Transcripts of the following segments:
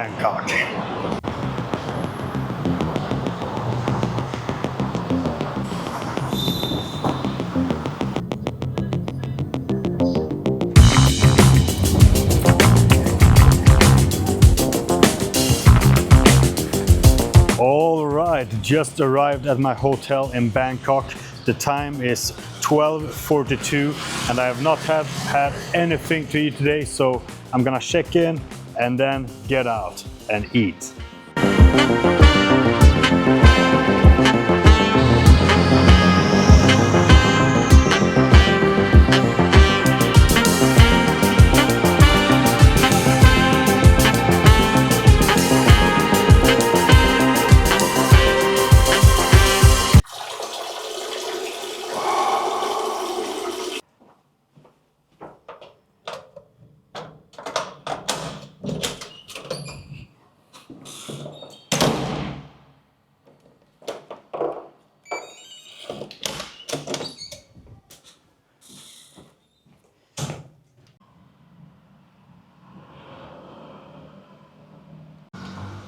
Bangkok. All right, just arrived at my hotel in Bangkok. The time is 12:42 and I have not had anything to eat today, so I'm gonna check in and then get out and eat.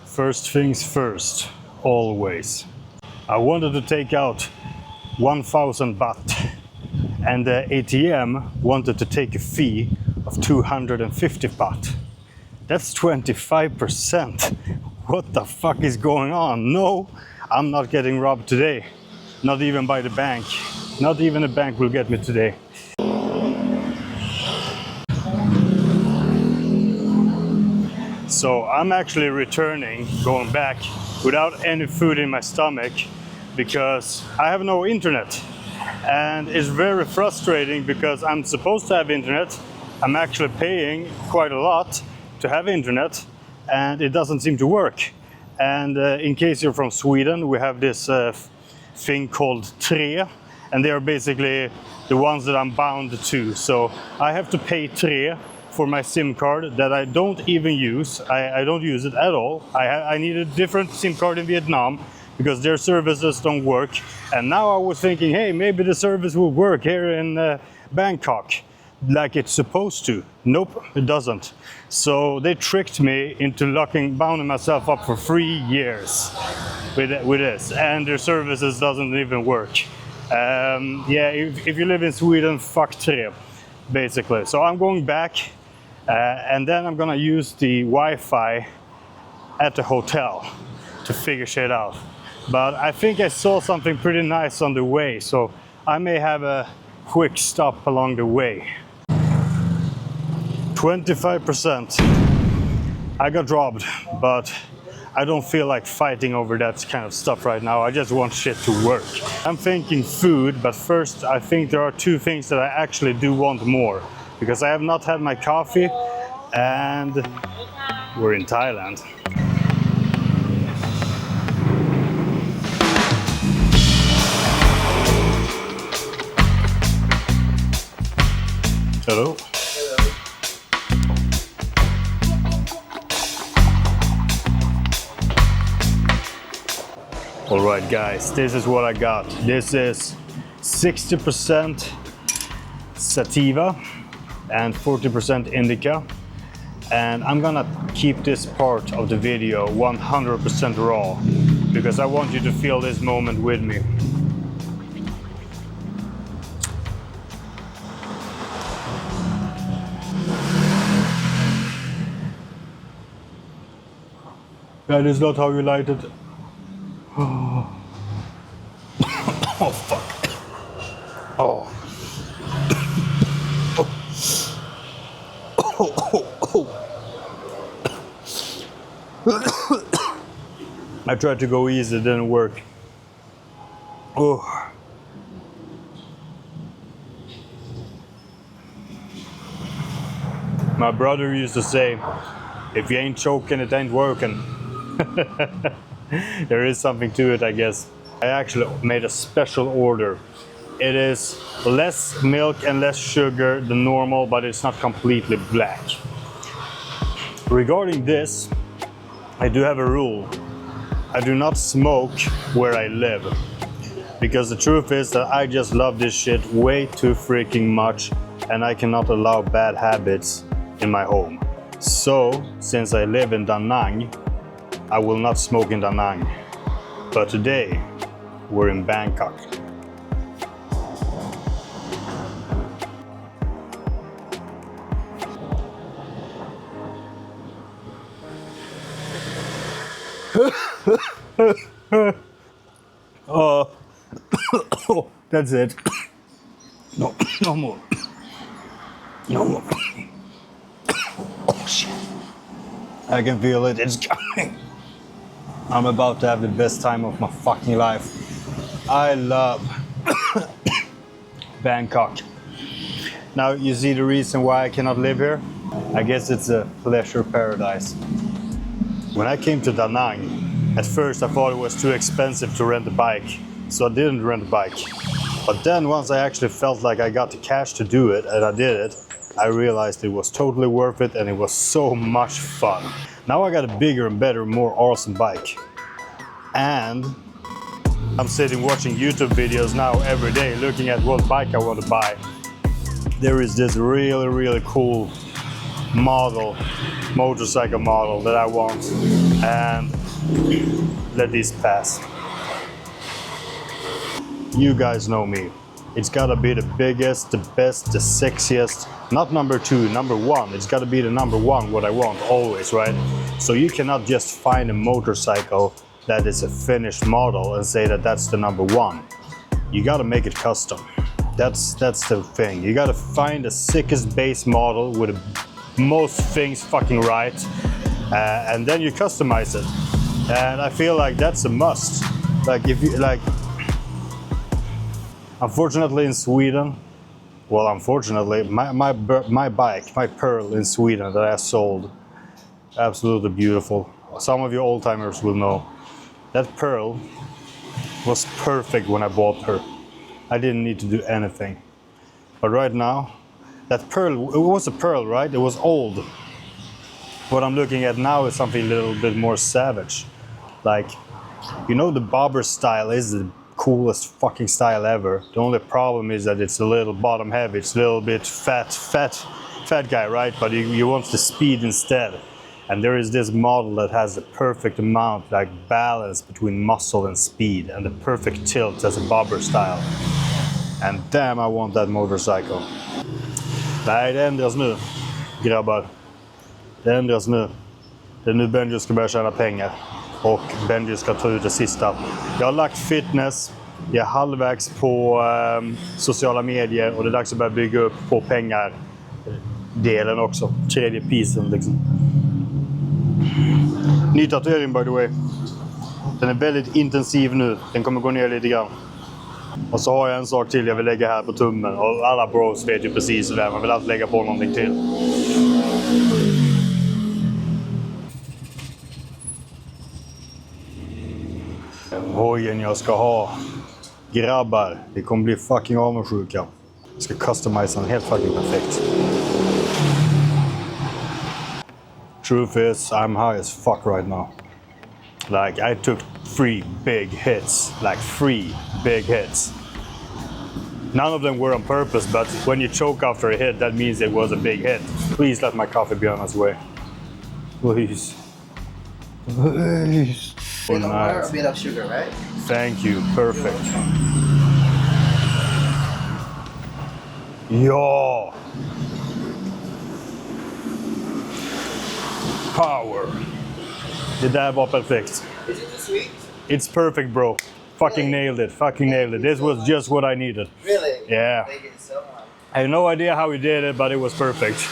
First things first, always. I wanted to take out 1,000 baht and the ATM wanted to take a fee of 250 baht. That's 25%. What the fuck is going on? No, I'm not getting robbed today. Not even by the bank. Not even the bank will get me today. So I'm actually returning, going back without any food in my stomach because I have no internet. And it's very frustrating because I'm supposed to have internet. I'm actually paying quite a lot to have internet and it doesn't seem to work. And in case you're from Sweden, we have this thing called Tre, and they are basically the ones that I'm bound to. So I have to pay Tre for my SIM card that I don't even use. I don't use it at all. I need a different SIM card in Vietnam because their services don't work. And now I was thinking, hey, maybe the service will work here in Bangkok like it's supposed to. Nope, it doesn't. So they tricked me into bounding myself up for 3 years with this, and their services doesn't even work. Yeah, if you live in Sweden, fuck Tre, basically. So I'm going back. And then I'm gonna use the Wi-Fi at the hotel to figure shit out. But I think I saw something pretty nice on the way, so I may have a quick stop along the way. 25%. I got robbed, but I don't feel like fighting over that kind of stuff right now. I just want shit to work. I'm thinking food, but first I think there are two things that I actually do want more. Because I have not had my coffee and we're in Thailand. Hello. All right, guys, this is what I got. This is 60% sativa and 40% indica, and I'm gonna keep this part of the video 100% raw because I want you to feel this moment with me. That is not how you light it. Oh, oh fuck. Oh. I tried to go easy, it didn't work. Oh. My brother used to say, if you ain't choking, it ain't working. There is something to it, I guess. I actually made a special order. It is less milk and less sugar than normal, but it's not completely black. Regarding this, I do have a rule. I do not smoke where I live. Because the truth is that I just love this shit way too freaking much and I cannot allow bad habits in my home. So, since I live in Da Nang, I will not smoke in Da Nang. But today, we're in Bangkok. Oh, that's it. No, no more. No more. Oh shit. I can feel it, it's coming. I'm about to have the best time of my fucking life. I love Bangkok. Now you see the reason why I cannot live here? I guess it's a pleasure paradise. When I came to Da Nang, at first I thought it was too expensive to rent a bike, so I didn't rent a bike. But then once I actually felt like I got the cash to do it, and I did it, I realized it was totally worth it and it was so much fun. Now I got a bigger and better, more awesome bike. And I'm sitting watching YouTube videos now every day looking at what bike I want to buy. There is this really cool model, motorcycle model that I want, and let this pass. You guys know me. It's gotta be the biggest, the best, the sexiest, not number two, number one. It's gotta be the number one, what I want always, right? So you cannot just find a motorcycle that is a finished model and say that that's the number one. You gotta make it custom. That's the thing. You gotta find the sickest base model with most things fucking right, and then you customize it. And I feel like that's a must. Like if you like. Unfortunately in Sweden, well unfortunately, my bike, my Pearl in Sweden that I sold, absolutely beautiful. Some of you old timers will know. That Pearl was perfect when I bought her. I didn't need to do anything. But right now, that Pearl, it was a Pearl, right? It was old. What I'm looking at now is something a little bit more savage. Like, you know the bobber style is the coolest fucking style ever. The only problem is that it's a little bottom heavy. It's a little bit fat guy, right? But you want the speed instead. And there is this model that has the perfect amount, like balance between muscle and speed, and the perfect tilt as a bobber style. And damn, I want that motorcycle. Nej, det ändras nu, grabbar. Det ändras nu. Det är nu Benji ska börja tjäna pengar. Och Benji ska ta ut det sista. Jag har lagt fitness. Jag är halvvägs på sociala medier. Och det är dags att börja bygga upp på pengar-delen också. Tredje pisen liksom. Ny tatuering by the way. Den är väldigt intensiv nu. Den kommer gå ner lite grann. Och så har jag en sak till jag vill lägga här på tummen. Och alla bros vet ju precis hur det är. Man vill alltid lägga på någonting till. Hojen jag ska ha. Grabbar, det kommer bli fucking avundsjuka. Jag ska customisa den helt fucking perfekt. Truth is, I'm high as fuck right now. Like, I took 3 big hits. Like, 3 big hits. None of them were on purpose, but when you choke after a hit, that means it was a big hit. Please let my coffee be on its way. Please. Please. A bit of sugar, right? Thank you. Perfect. Ja! Power. Det där var perfekt. Is it too sweet? It's perfect, bro. Fucking nailed it. Fucking nailed it. This was just what I needed. Really? Yeah. Thank you so much. I have no idea how we did it, but it was perfect.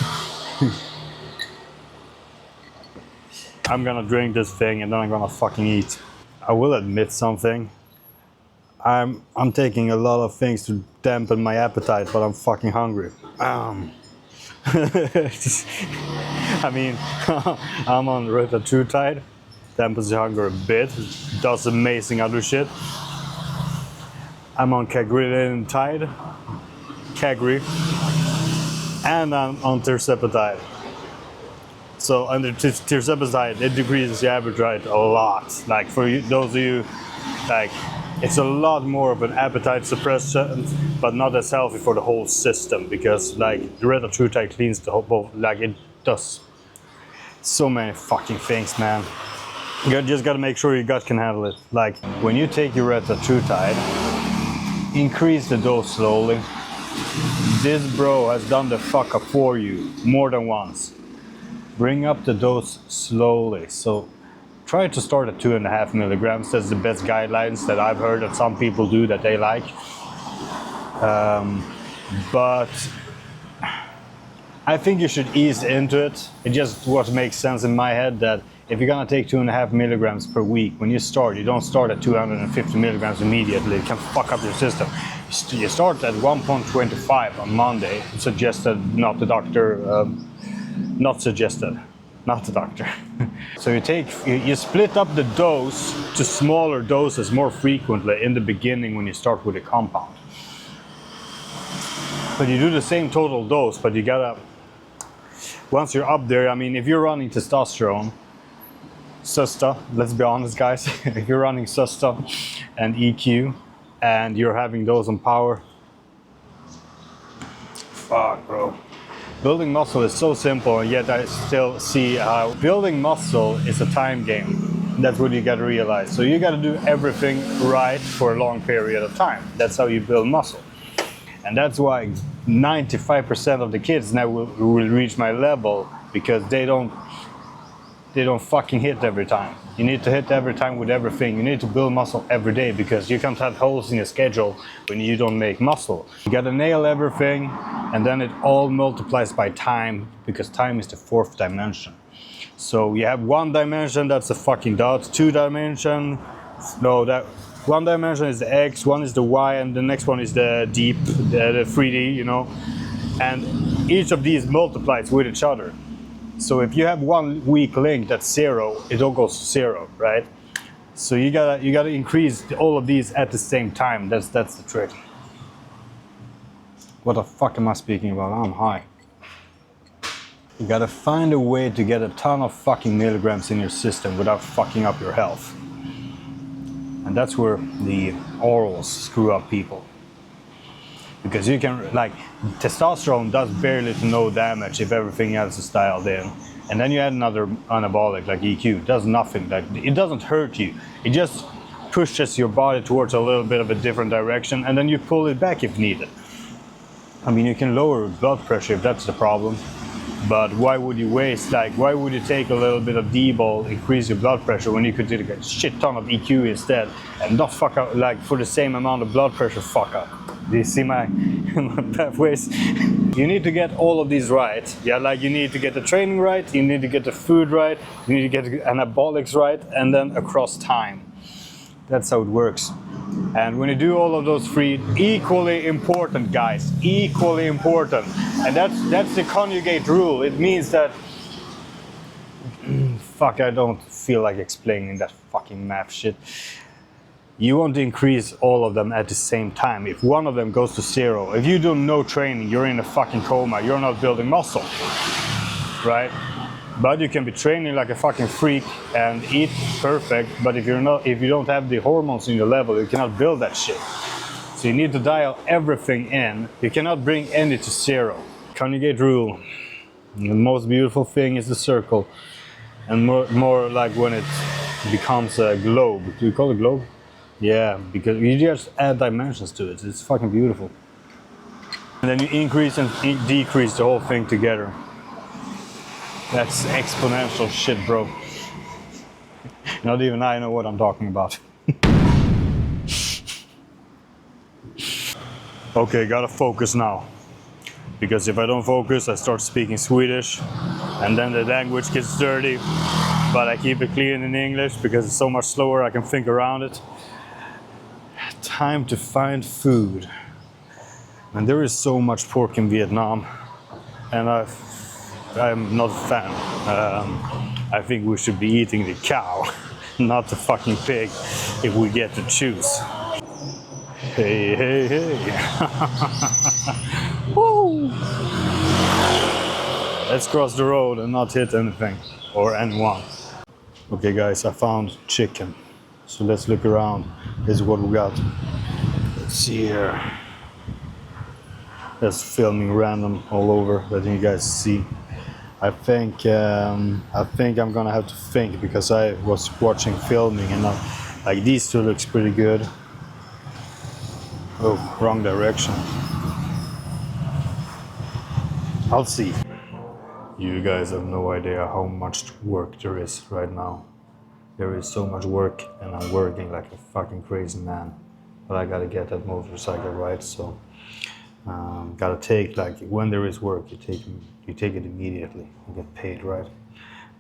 I'm gonna drink this thing and then I'm gonna fucking eat. I will admit something. I'm taking a lot of things to dampen my appetite, but I'm fucking hungry. I mean, I'm on Retatutide. Dampens the hunger a bit. Does amazing other shit. I'm on Cagrilintide. Cagri. And I'm on Tirzepatide. So under Tirzepatide, it decreases your appetite a lot. Like for you, those of you, like it's a lot more of an appetite suppressant, but not as healthy for the whole system because like the Retatutide cleans the whole, like it does. So many fucking things, man. You just gotta make sure your gut can handle it. Like, when you take your retatrutide, increase the dose slowly. This bro has done the fuck up for you more than once. Bring up the dose slowly. So try to start at 2.5 milligrams. That's the best guidelines that I've heard that some people do that they like. But I think you should ease into it. It just what makes sense in my head that if you're gonna take 2.5 milligrams per week, when you start, you don't start at 250 milligrams immediately. It can fuck up your system. You start at 1.25 on Monday. Suggested, not the doctor. Not suggested, not the doctor. So you split up the dose to smaller doses more frequently in the beginning when you start with a compound. But you do the same total dose, but you gotta, once you're up there, I mean, if you're running testosterone, SUSTA, let's be honest guys, if you're running SUSTA and EQ and you're having those on power, fuck bro. Building muscle is so simple, and yet I still see how building muscle is a time game. That's what you gotta realize. So you gotta do everything right for a long period of time. That's how you build muscle. And that's why 95% of the kids now will reach my level, because they don't fucking hit every time. You need to hit every time with everything. You need to build muscle every day, because you can't have holes in your schedule when you don't make muscle. You gotta nail everything, and then it all multiplies by time, because time is the fourth dimension. So you have one dimension, that's a fucking dot. Two dimension, no, that one dimension is the X, one is the Y, and the next one is the deep, the 3D, you know. And each of these multiplies with each other. So if you have one weak link that's 0, it all goes to 0, right? So you gotta increase all of these at the same time. That's the trick. What the fuck am I speaking about? I'm high. You gotta find a way to get a ton of fucking milligrams in your system without fucking up your health. And that's where the orals screw up people. Because you can, like, testosterone does barely to no damage if everything else is dialed in. And then you add another anabolic like EQ, it does nothing. Like, it doesn't hurt you. It just pushes your body towards a little bit of a different direction, and then you pull it back if needed. I mean, you can lower blood pressure if that's the problem. But why would you waste, like, why would you take a little bit of D-ball, increase your blood pressure, when you could take a shit ton of EQ instead and not fuck up, like, for the same amount of blood pressure, fuck up. Do you see my pathways? You need to get all of these right. Yeah, like, you need to get the training right, you need to get the food right, you need to get the anabolics right, and then across time. That's how it works. And when you do all of those three, equally important, guys, equally important. And that's the conjugate rule. It means that, fuck, I don't feel like explaining that fucking math shit. You want to increase all of them at the same time. If one of them goes to 0, if you do no training, you're in a fucking coma, you're not building muscle, right? But you can be training like a fucking freak and eat perfect, but if you don't have the hormones in your level, you cannot build that shit. So you need to dial everything in. You cannot bring any to 0. Conjugate rule. The most beautiful thing is the circle, and more like when it becomes a globe. Do you call it globe? Yeah, because you just add dimensions to it. It's fucking beautiful. And then you increase and decrease the whole thing together. That's exponential shit, bro. Not even I know what I'm talking about. Okay, gotta focus now. Because if I don't focus, I start speaking Swedish, and then the language gets dirty. But I keep it clean in English because it's so much slower, I can think around it. Time to find food. And there is so much pork in Vietnam, and I'm not a fan. I think we should be eating the cow, not the fucking pig, if we get to choose. Hey, hey, hey. Woo! Let's cross the road and not hit anything or anyone. Okay guys, I found chicken. So let's look around. This is what we got. Let's see here. Just filming random all over, letting you guys see. I think I'm gonna have to think because I was watching filming and like these two looks pretty good. Oh, wrong direction. I'll see. You guys have no idea how much work there is right now. There is so much work and I'm working like a fucking crazy man. But I gotta get that motorcycle right, so gotta take like when there is work, you take it immediately. You get paid, right?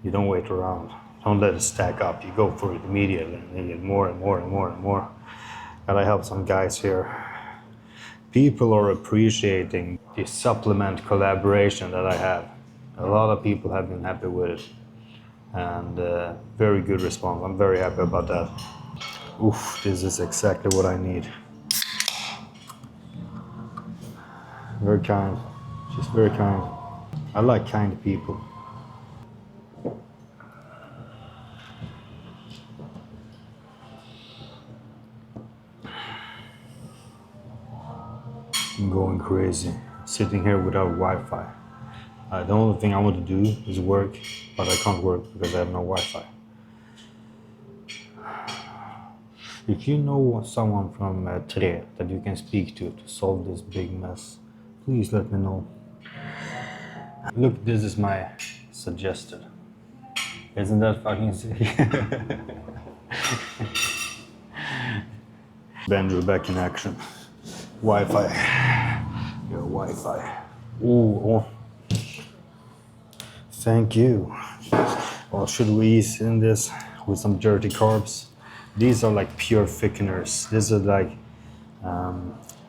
You don't wait around. Don't let it stack up. You go for it immediately and you get more and more and more and more. Gotta help some guys here. People are appreciating the supplement collaboration that I have. A lot of people have been happy with it. And very good response. I'm very happy about that. Oof, this is exactly what I need. Very kind, just very kind. I like kind people. I'm going crazy, sitting here without Wi-Fi. The only thing I want to do is work, but I can't work because I have no Wi-Fi. If you know someone from Tre that you can speak to solve this big mess, please let me know. Look, this is my suggested. Isn't that fucking sick? Benjo back in action. Wi-Fi. Your Wi-Fi. Ooh, oh. Thank you. Well, should we ease in this with some dirty carbs? These are like pure thickeners. This is like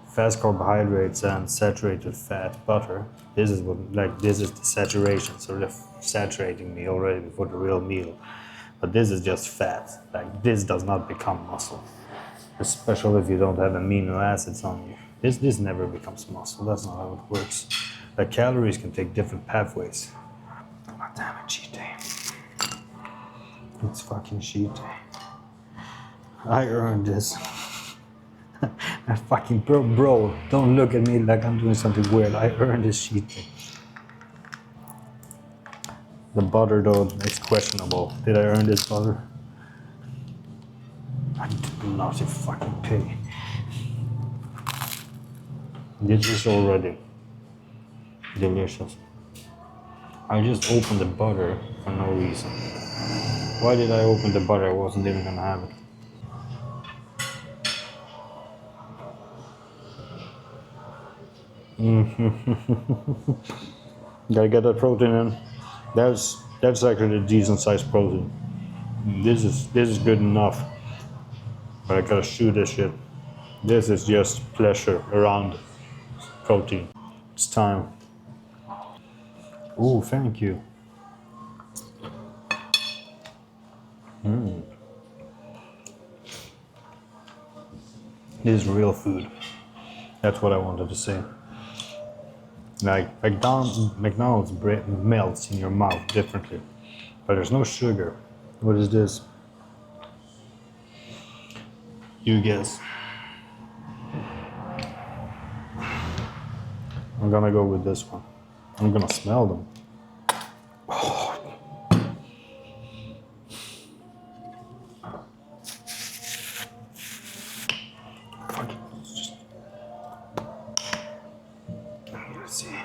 fast carbohydrates and saturated fat butter. This is the saturation, so they're saturating me already before the real meal. But this is just fat. Like this does not become muscle, especially if you don't have amino acids on you. This never becomes muscle. That's not how it works. Like calories can take different pathways. Oh, damn it, cheat day. It's fucking cheat day. I earned this. I fucking bro, don't look at me like I'm doing something weird. I earned this cheat day. The butter though, it's questionable. Did I earn this butter? I did not, you fucking pig. This is already delicious. I just opened the butter for no reason. Why did I open the butter? I wasn't even gonna have it. Gotta get that protein in. That's actually a decent sized protein. This is good enough. But I gotta shoot this shit. This is just pleasure around protein. It's time. Ooh, thank you. This is real food. That's what I wanted to say. Like McDonald's bread melts in your mouth differently, but there's no sugar. What is this? You guess. I'm gonna go with this one. I'm gonna smell them. Let's see.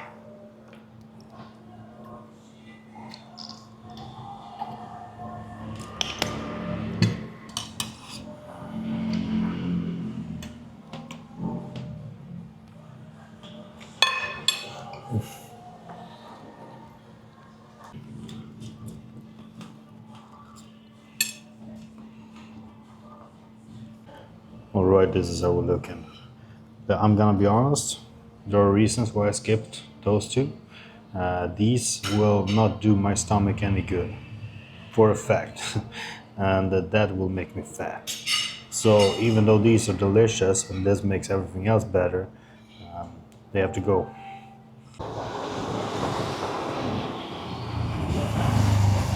Alright, this is how we're looking. But I'm gonna be honest, there are reasons why I skipped those two. These will not do my stomach any good, for a fact, and that will make me fat. So even though these are delicious and this makes everything else better, they have to go.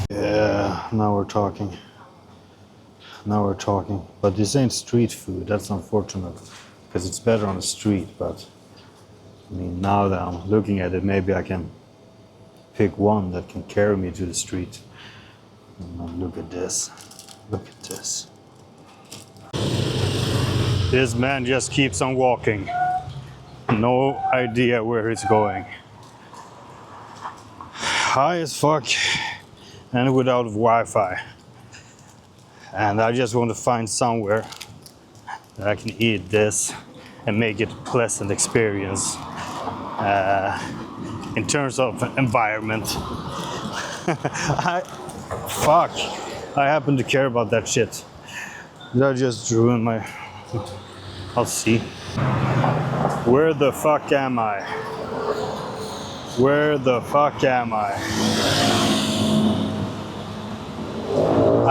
Yeah, now we're talking. Now we're talking. But this ain't street food, that's unfortunate. Because it's better on the street, but I mean, now that I'm looking at it, maybe I can pick one that can carry me to the street. Look at this. Look at this. This man just keeps on walking. No idea where he's going. High as fuck and without Wi-Fi. And I just want to find somewhere that I can eat this and make it a pleasant experience in terms of environment. I happen to care about that shit. That just ruined my... I'll see. Where the fuck am I? Where the fuck am I?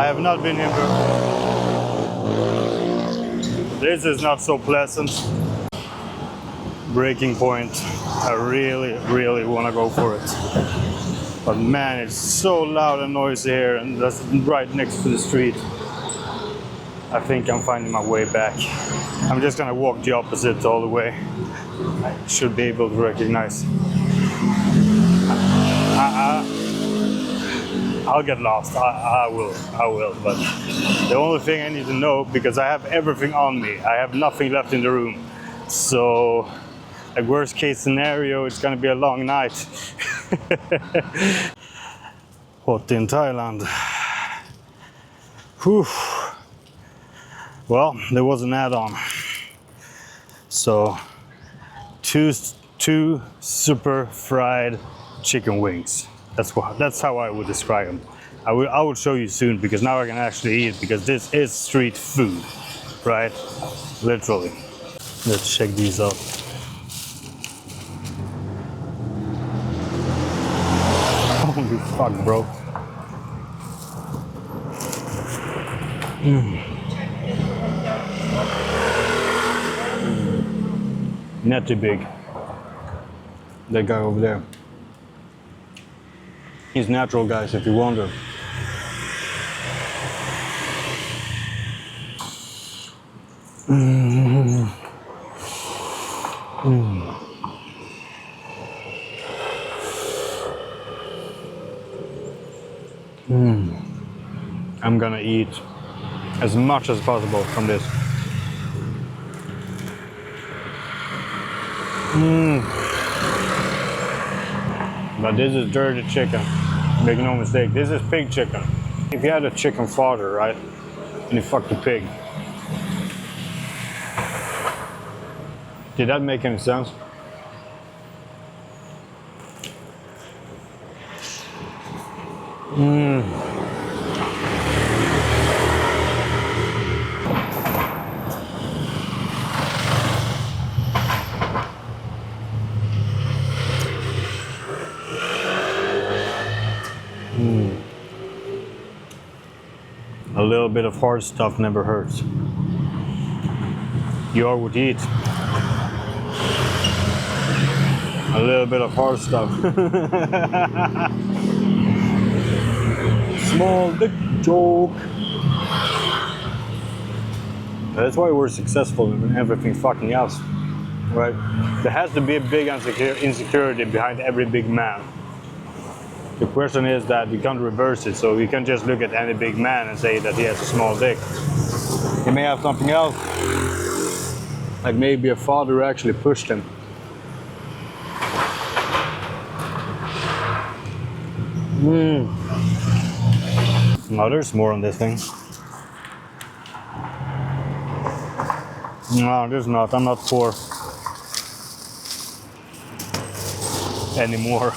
I have not been here before. This is not so pleasant. Breaking point. I really want to go for it. But man, it's so loud and noisy here, and that's right next to the street. I think I'm finding my way back. I'm just gonna walk the opposite all the way. I should be able to recognize. I'll get lost. I will. But the only thing I need to know, because I have everything on me, I have nothing left in the room. So, a worst case scenario, it's gonna be a long night. Hot in Thailand. Whew. Well, there was an add-on. So, two super fried chicken wings. That's how I would describe them. I will show you soon, because now I can actually eat, because this is street food, right? Literally. Let's check these out. Holy fuck, bro. Not too big. That guy over there. He's natural, guys, if you wonder. I'm gonna eat as much as possible from this. But this is dirty chicken. Make no mistake, this is pig chicken. If you had a chicken fodder, right, and you fucked the pig, did that make any sense? A little bit of hard stuff never hurts. You are what you eat. A little bit of hard stuff. Small dick joke. That's why we're successful in everything fucking else, right? There has to be a big insecurity behind every big man. The question is that you can't reverse it, so you can't just look at any big man and say that he has a small dick. He may have something else, like maybe a father actually pushed him. No, there's more on this thing. No, there's not. I'm not poor anymore.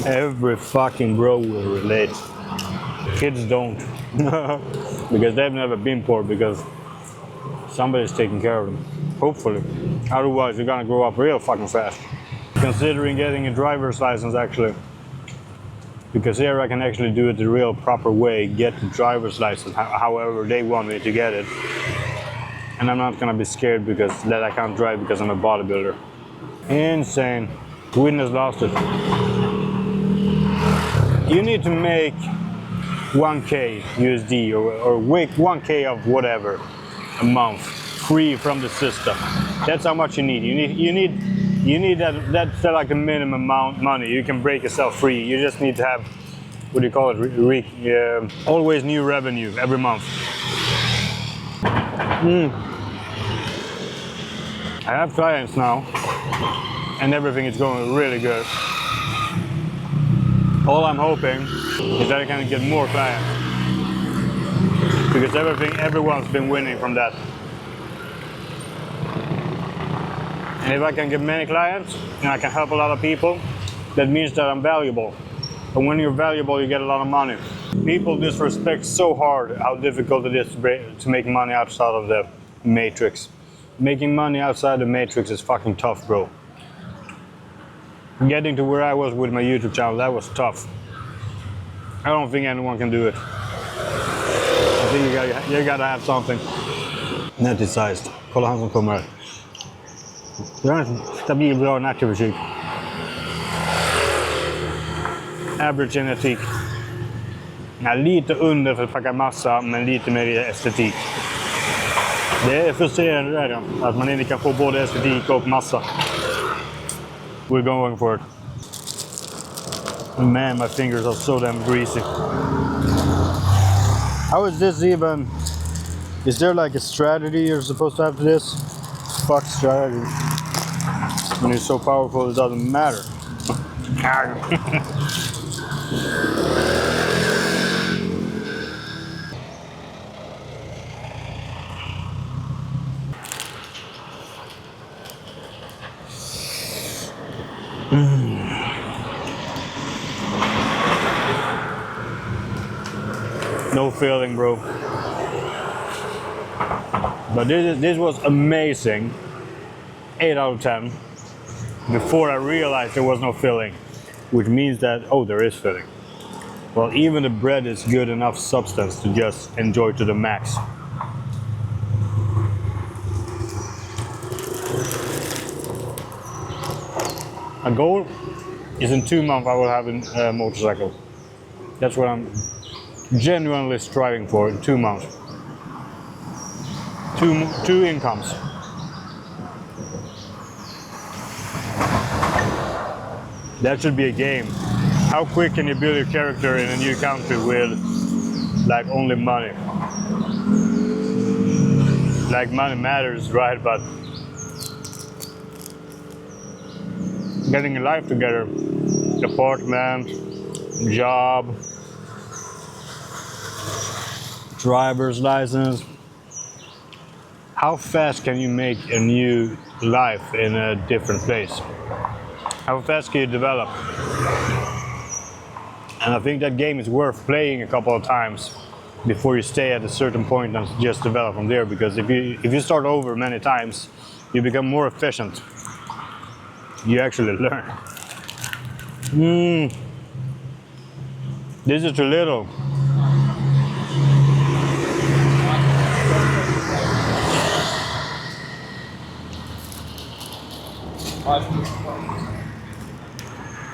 Every fucking bro will relate. Kids don't. Because they've never been poor, because somebody's taking care of them. Hopefully. Otherwise, you're gonna grow up real fucking fast. Considering getting a driver's license, actually. Because here I can actually do it the real proper way, get the driver's license however they want me to get it. And I'm not gonna be scared because that I can't drive because I'm a bodybuilder. Insane. Sweden has lost it. You need to make 1k USD or 1k of whatever a month free from the system. That's how much you need. You need You need that's like the minimum amount money. You can break yourself free. You just need to have, what do you call it? Always new revenue every month. I have clients now, and everything is going really good. All I'm hoping is that I can get more clients, because everyone's been winning from that. And if I can get many clients and I can help a lot of people, that means that I'm valuable. And when you're valuable, you get a lot of money. People disrespect so hard how difficult it is to make money outside of the matrix. Making money outside the matrix is fucking tough, bro. Getting to where I was with my YouTube channel, that was tough. I don't think anyone can do it. I think you gotta have something. Netisized. Kolla han som kommer. Det är en stabil, bra nattfysik. Average genetik. Ja, lite under för att packa massa, men lite mer estetik. Det är frustrerande där, att man inte kan få både estetik och massa. We're going for it. Man, my fingers are so damn greasy. How is this even? Is there like a strategy you're supposed to have to this? Fuck strategy. When you're so powerful, it doesn't matter. No feeling, bro. But this was amazing. 8 out of 10. Before I realized there was no filling, which means that, oh, there is filling. Well, even the bread is good enough substance to just enjoy to the max. My goal is in 2 months I will have a motorcycle. That's what I'm genuinely striving for in 2 months. Two incomes. That should be a game. How quick can you build your character in a new country with like only money? Like money matters, right? But getting a life together, apartment, job, driver's license. How fast can you make a new life in a different place? How fast can you develop? And I think that game is worth playing a couple of times before you stay at a certain point and just develop from there. Because if you start over many times, you become more efficient. You actually learn. This is too little.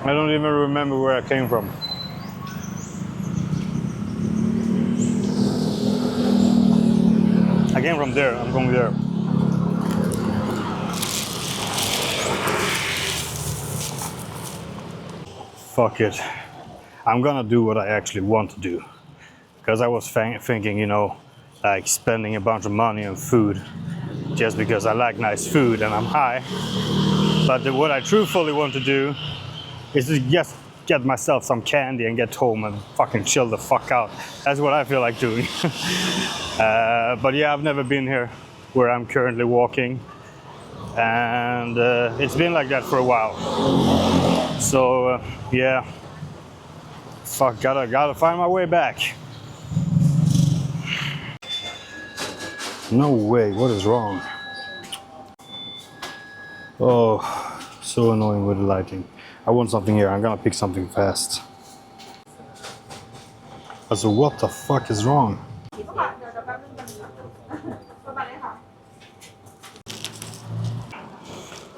I don't even remember where I came from. I came from there, I'm going there. Fuck it. I'm gonna do what I actually want to do. Because I was thinking, you know, like spending a bunch of money on food just because I like nice food and I'm high. But what I truthfully want to do is to just get myself some candy and get home and fucking chill the fuck out. That's what I feel like doing. But yeah, I've never been here where I'm currently walking. And it's been like that for a while. So yeah, fuck, gotta find my way back. No way, what is wrong? Oh, so annoying with the lighting. I want something here, I'm gonna pick something fast. So what the fuck is wrong?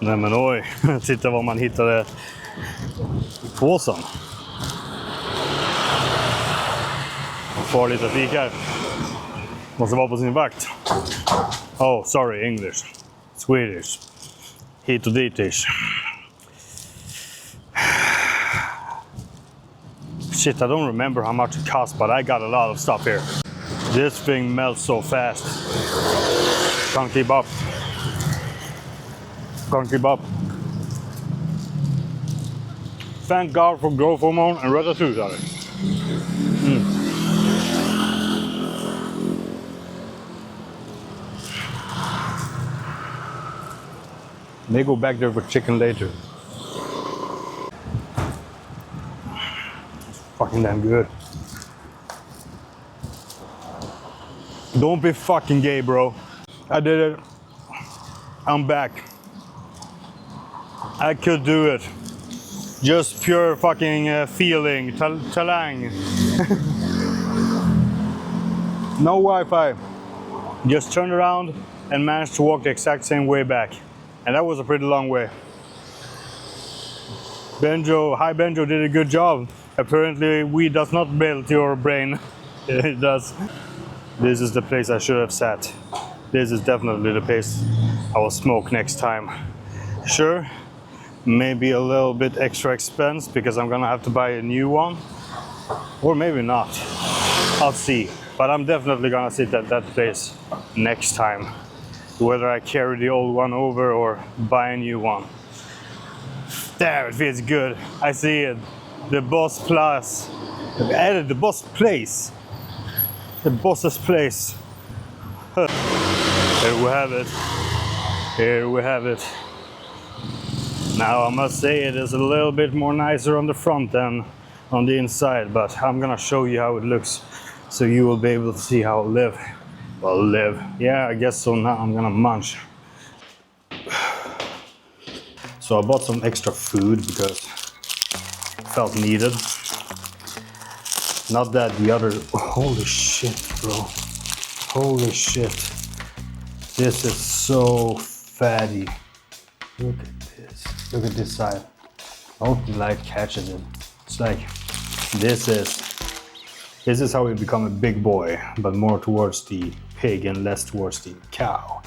Nej men oj, titta vad man hittade i påsen. Farlig trafik här. Måste vara på sin vakt. Oh, sorry, English. Swedish. Hit och ditish. Shit, I don't remember how much it cost, but I got a lot of stuff here. This thing melts so fast. Can't keep up. Can't keep up. Thank God for growth hormone and ratatouille salad. May go back there for chicken later. It's fucking damn good. Don't be fucking gay, bro. I did it. I'm back. I could do it. Just pure fucking feeling. Talang. No Wi-Fi. Just turned around and managed to walk the exact same way back. And that was a pretty long way. Hi Benjo did a good job. Apparently weed does not melt your brain. It does. This is the place I should have sat. This is definitely the place I will smoke next time. Sure, maybe a little bit extra expense because I'm gonna have to buy a new one. Or maybe not. I'll see. But I'm definitely gonna sit at that place next time. Whether I carry the old one over or buy a new one. There, it feels good. I see it. The Boss Plus. I've added the Boss Place. The Boss's Place. Here we have it. Here we have it. Now I must say it is a little bit more nicer on the front than on the inside, but I'm gonna show you how it looks so you will be able to see how it live. Well, live. Yeah, I guess so. Now I'm gonna munch. So I bought some extra food because it felt needed. Not that the other. Holy shit, bro. Holy shit. This is so fatty. Look at this. Look at this side. I hope the light catches it. It's like this is how we become a big boy, but more towards the pig and less towards the cow.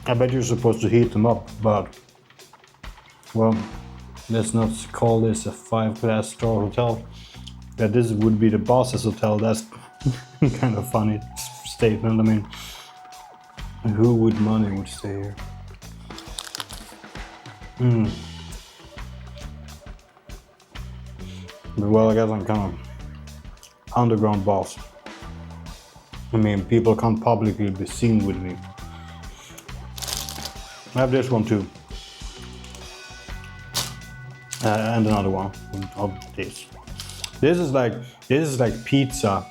I bet you're supposed to heat them up, but well, let's not call this a 5-star hotel. That this would be the boss's hotel. That's kind of funny statement. I mean, who with money would stay here? Well, I guess I'm kind of underground boss. I mean, people can't publicly be seen with me. I have this one too. And another one of this. This is like pizza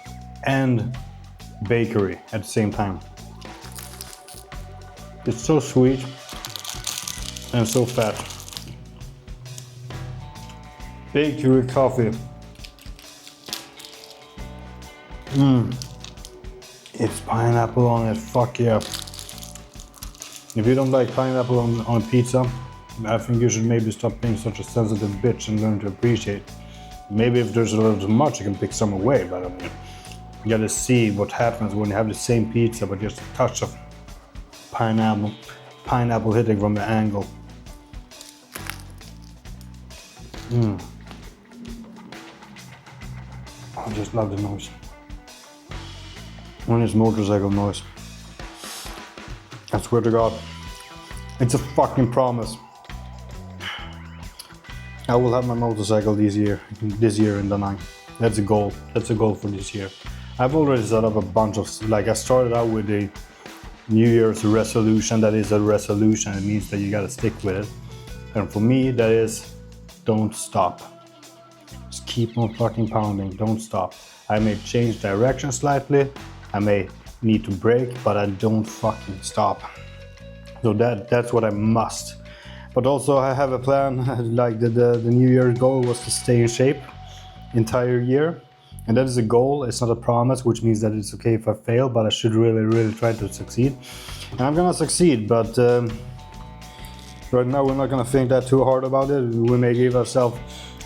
and bakery at the same time. It's so sweet and so fat. Bakery coffee. It's pineapple on it, fuck yeah. If you don't like pineapple on pizza, I think you should maybe stop being such a sensitive bitch and learn to appreciate. Maybe if there's a little too much, you can pick some away, but I mean, you gotta see what happens when you have the same pizza, but just a touch of pineapple hitting from the angle. I just love the noise. When it's motorcycle noise. I swear to God, it's a fucking promise. I will have my motorcycle this year in Da Nang. That's a goal. That's a goal for this year. I've already set up a bunch of, I started out with a New Year's resolution. That is a resolution. It means that you gotta stick with it. And for me, that is, don't stop. Just keep on fucking pounding, don't stop. I may change direction slightly. I may need to brake, but I don't fucking stop. So that's what I must. But also I have a plan, like the New Year's goal was to stay in shape entire year. And that is a goal, it's not a promise, which means that it's okay if I fail, but I should really try to succeed. And I'm gonna succeed, but right now we're not gonna think that too hard about it. We may give ourselves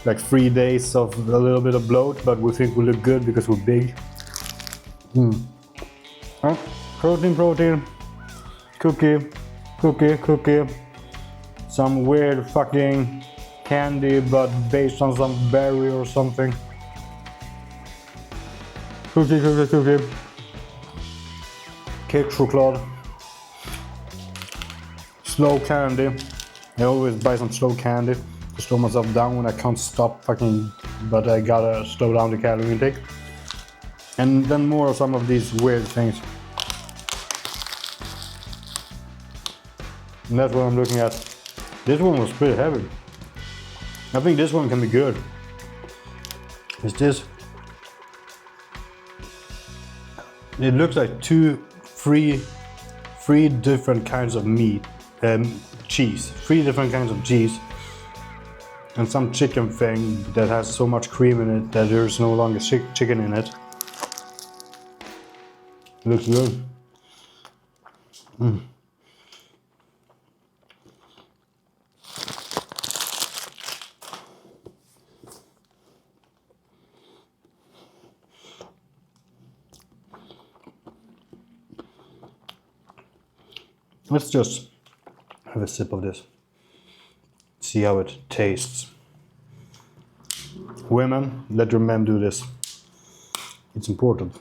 like 3 days of a little bit of bloat, but we think we look good because we're big. Protein, cookie. some weird fucking candy but based on some berry or something. Cookie. Cake chocolate. Slow candy. I always buy some slow candy to slow myself down when I can't stop fucking, but I gotta slow down the calorie intake. And then more of some of these weird things. And that's what I'm looking at. This one was pretty heavy. I think this one can be good. Is this? It looks like three different kinds of meat, cheese. 3 different kinds of cheese. And some chicken thing that has so much cream in it that there's no longer chicken in it. Looks good. Let's just have a sip of this. See how it tastes. Women, let your men do this. It's important.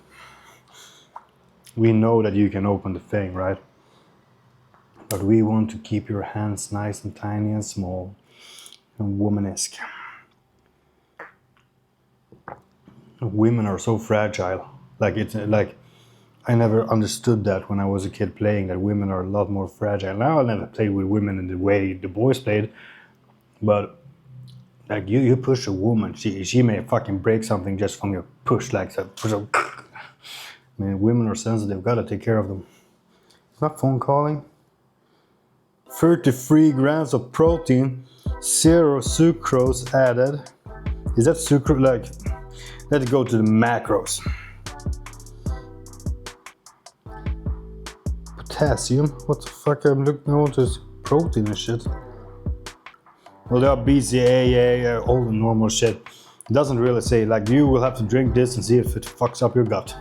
We know that you can open the thing, right? But we want to keep your hands nice and tiny and small and womanesque. Women are so fragile. Like I never understood that when I was a kid playing, that women are a lot more fragile. Now I never played with women in the way the boys played, but like you push a woman, she may fucking break something just from your push, like that. I mean, women are sensitive, gotta take care of them. It's not phone calling. 33 grams of protein, 0 sucrose added. Is that sucrose? Like, let it go to the macros. Potassium? What the fuck? I'm looking at this protein and shit. Well, there are BCAA, all the normal shit. It doesn't really say, like, you will have to drink this and see if it fucks up your gut.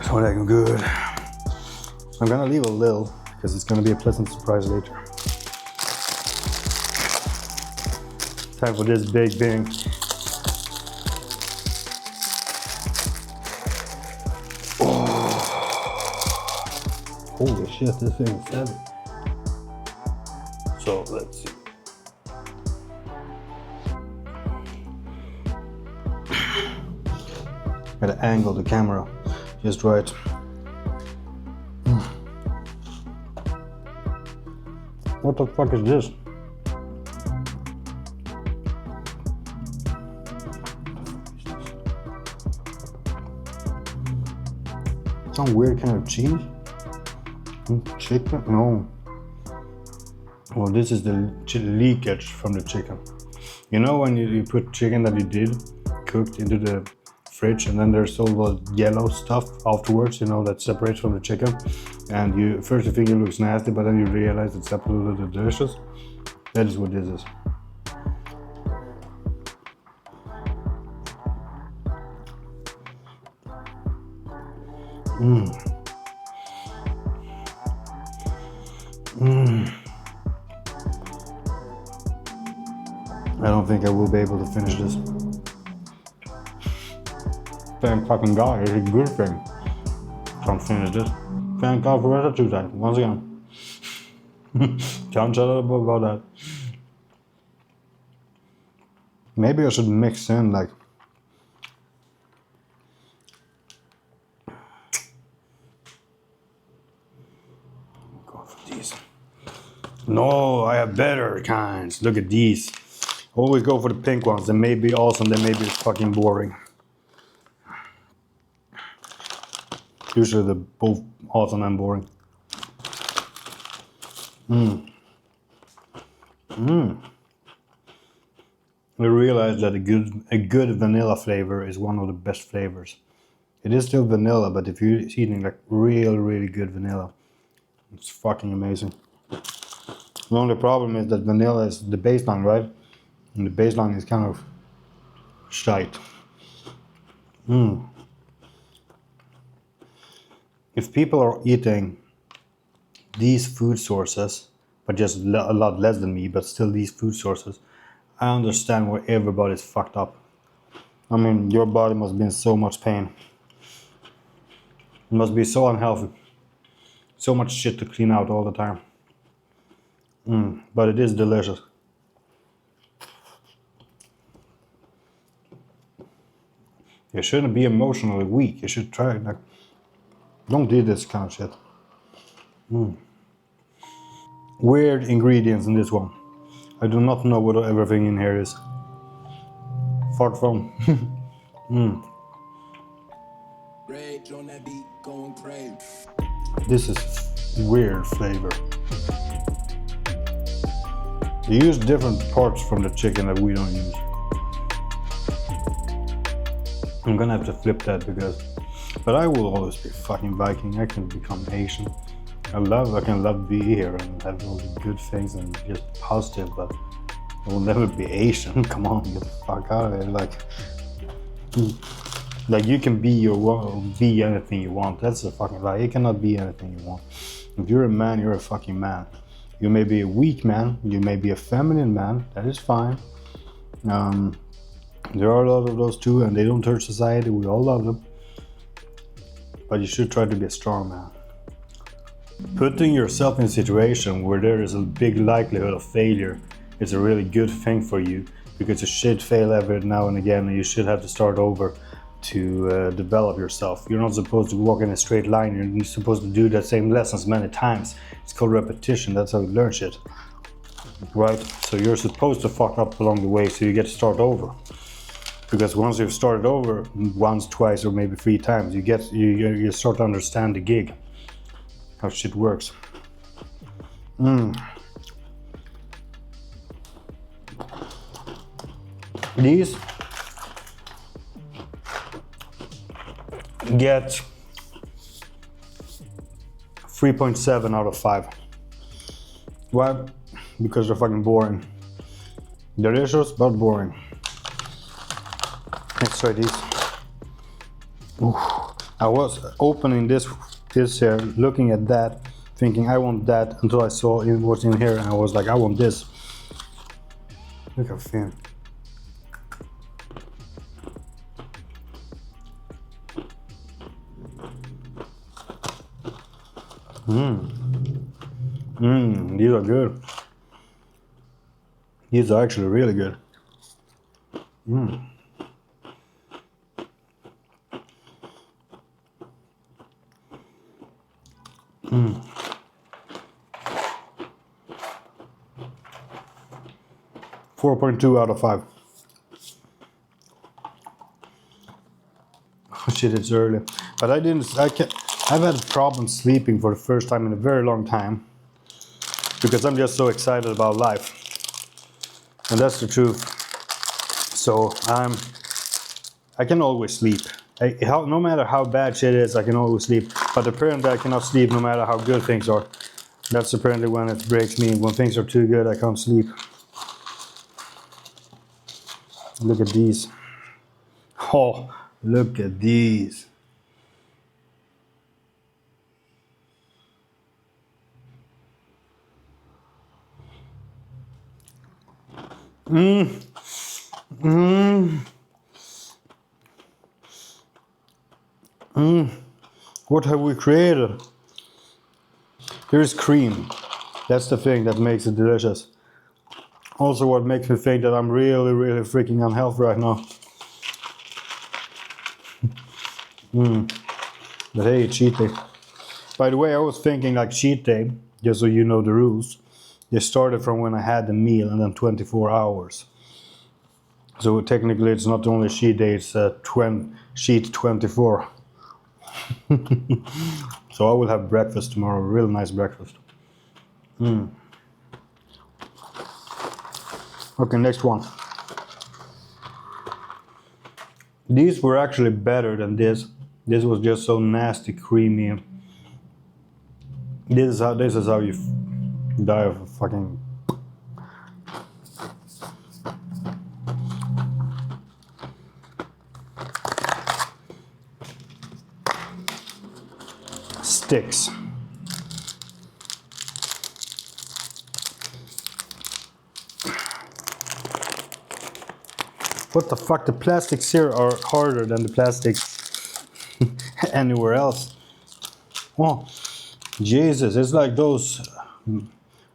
So that's good. I'm gonna leave a little, because it's gonna be a pleasant surprise later. Time for this big thing. Holy shit, this thing is heavy. So let's see. Gotta angle the camera just right. What the fuck is this? Some weird kind of cheese? Chicken? No. Well, this is the leakage from the chicken. You know when you put chicken that you did cooked into the fridge and then there's all the yellow stuff afterwards, you know, that separates from the chicken, and you first you think it looks nasty, but then you realize it's absolutely delicious. That is what this is. I don't think I will be able to finish this. Thank fucking God, it's a good thing. Can't finish this. Thank God for attitude, once again. Can't shut up about that. Maybe I should mix in like go for these. No, I have better kinds. Look at these. Always go for the pink ones. They may be awesome, they may be fucking boring. Usually they're both awesome and boring. I realized that a good vanilla flavor is one of the best flavors. It is still vanilla, but if you're eating like really good vanilla, it's fucking amazing. The only problem is that vanilla is the baseline, right? And the baseline is kind of shite. if people are eating these food sources, but just a lot less than me, but still these food sources, I understand why everybody's fucked up. I mean, your body must be in so much pain. It must be so unhealthy. So much shit to clean out all the time. But it is delicious. You shouldn't be emotionally weak. You should try it. Like, don't do this kind of shit. Weird ingredients in this one. I do not know what everything in here is. Far from. Rage on that beat, going crazy. This is weird flavor. They use different parts from the chicken that we don't use. I'm gonna have to flip that because, but I will always be fucking Viking. I can become Asian. I can love be here and have all the good things and just positive, but I will never be Asian. Come on, get the fuck out of here. Like you can be anything you want. That's a fucking lie. You cannot be anything you want. If you're a man, you're a fucking man. You may be a weak man. You may be a feminine man. That is fine. There are a lot of those too, and they don't hurt society. We all love them. But you should try to be a strong man. Putting yourself in a situation where there is a big likelihood of failure is a really good thing for you, because you should fail every now and again, and you should have to start over to develop yourself. You're not supposed to walk in a straight line. You're supposed to do the same lessons many times. It's called repetition. That's how you learn shit, right? So you're supposed to fuck up along the way, so you get to start over. Because once you've started over once, twice, or maybe 3 times, you start to understand the gig, how shit works. These get 3.7 out of 5. Why? Because they're fucking boring. Delicious, but boring. Let's try these. Ooh. I was opening this here, looking at that, thinking I want that, until I saw what's in here, and I was like, I want this. Look how thin. These are good. These are actually really good. 4.2 out of 5. Oh shit, it's early. But I've had problems sleeping for the first time in a very long time, because I'm just so excited about life. And that's the truth. So I can always sleep. No matter how bad shit is, I can always sleep. But apparently I cannot sleep no matter how good things are. That's apparently when it breaks me. When things are too good, I can't sleep. Look at these. Oh, look at these. What have we created? Here's cream. That's the thing that makes it delicious. Also what makes me think that I'm really, really freaking unhealthy right now. But hey, cheat day. By the way, I was thinking like cheat day, just so you know the rules. They started from when I had the meal and then 24 hours. So technically it's not only cheat day, it's sheet 24. So I will have breakfast tomorrow, a real nice breakfast. Okay, next one. These were actually better than this. This was just so nasty, creamy. This is how you die of a fucking... sticks. What the fuck? The plastics here are harder than the plastics anywhere else. Oh, Jesus, it's like those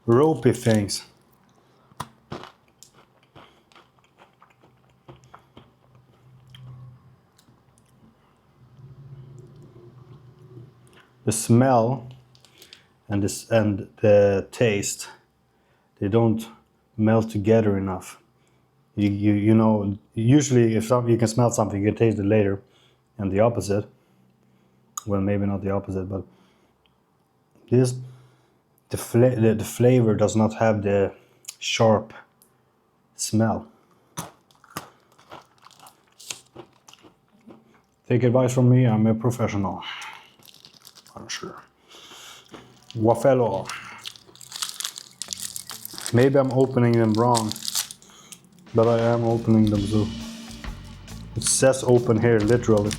ropey things. The smell and the taste, they don't melt together enough. You know, usually if you can smell something, you can taste it later, and the opposite. Well, maybe not the opposite, but this, the flavor does not have the sharp smell. Take advice from me, I'm a professional. I'm sure. Waffle. Maybe I'm opening them wrong, but I am opening them, so it says open here, literally.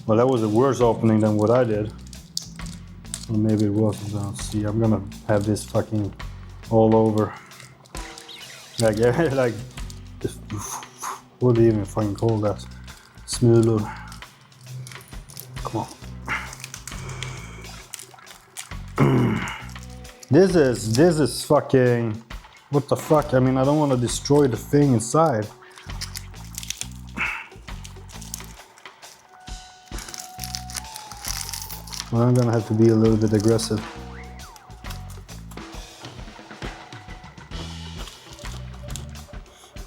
Well, that was a worse opening than what I did. Or maybe it wasn't. Let's see, I'm gonna have this fucking all over. Like, like, what do you even fucking call that? Smooth. Come on. This is fucking, what the fuck? I mean, I don't want to destroy the thing inside. Well, I'm gonna have to be a little bit aggressive.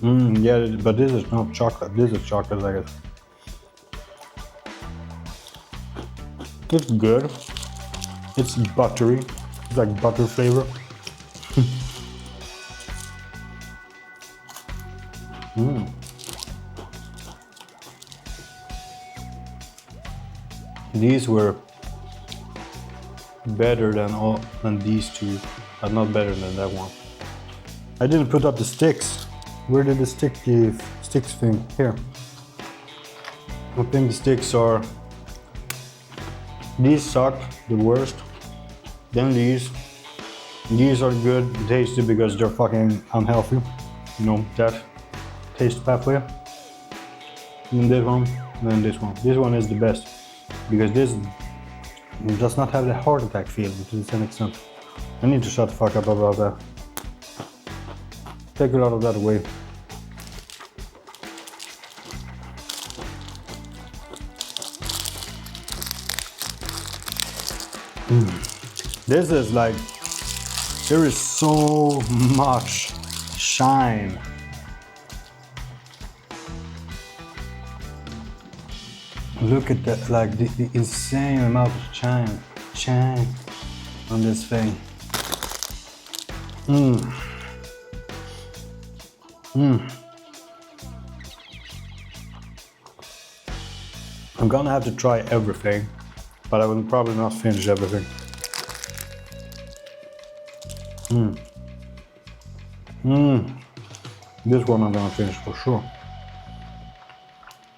Yeah, but this is not chocolate. This is chocolate, I guess. It's good. It's buttery. It's like butter flavor. These were better than these two, but not better than that one. I didn't put up the sticks. Where did the sticks thing? Here. I think the sticks are. These suck the worst. Then these are good, tasty because they're fucking unhealthy. You know, that taste pathway. And this one, and then this one. This one is the best because this does not have the heart attack feeling to some extent. I need to shut the fuck up about that. Take a lot of that away. This is like, there is so much shine. Look at that, like the insane amount of shine on this thing. I'm gonna have to try everything, but I will probably not finish everything. This one I'm gonna finish for sure.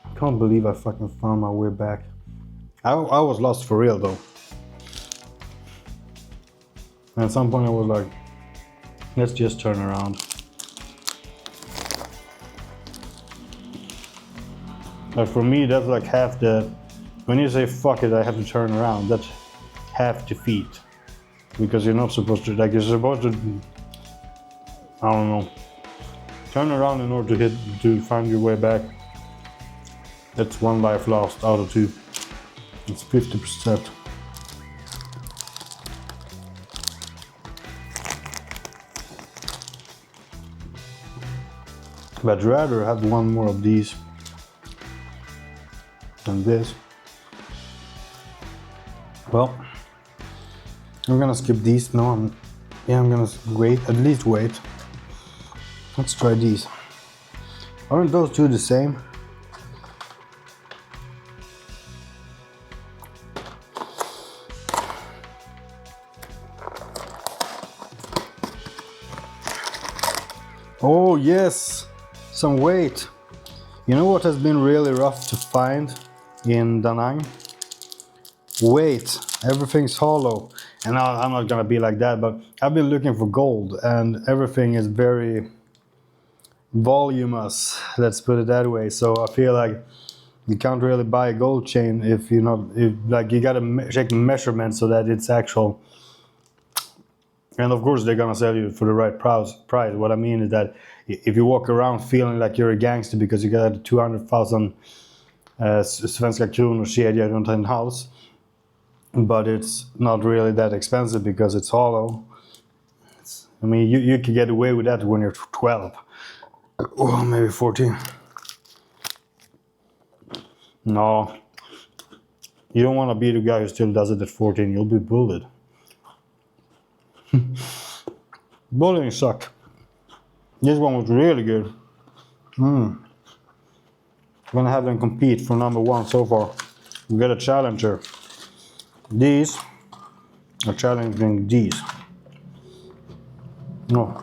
I can't believe I fucking found my way back. I was lost for real though. And at some point I was like, let's just turn around. But for me, that's like half the, when you say fuck it, I have to turn around, that's half defeat. Because you're not supposed to, like, you're supposed to, I don't know, turn around in order to find your way back. That's one life lost out of two. It's 50%. But I'd rather have one more of these than this. Well, I'm gonna skip these. No, I'm gonna wait, at least wait. Let's try these. Aren't those two the same? Oh yes, some weight. You know what has been really rough to find in Da Nang? Wait, everything's hollow. And I'm not gonna be like that, but I've been looking for gold and everything is very voluminous, let's put it that way. So I feel like you can't really buy a gold chain if you're not, if, like, you gotta check the measurement so that it's actual. And of course they're gonna sell you for the right price. What I mean is that if you walk around feeling like you're a gangster because you got a 200,000 svenska kronor kedja runt en hals, but it's not really that expensive because it's hollow. I mean, you can get away with that when you're 12 or maybe 14. No, you don't want to be the guy who still does it at 14. You'll be bullied. Bullying sucked. This one was really good. I'm gonna have them compete for number one so far. We got a challenger. These are challenging these. No.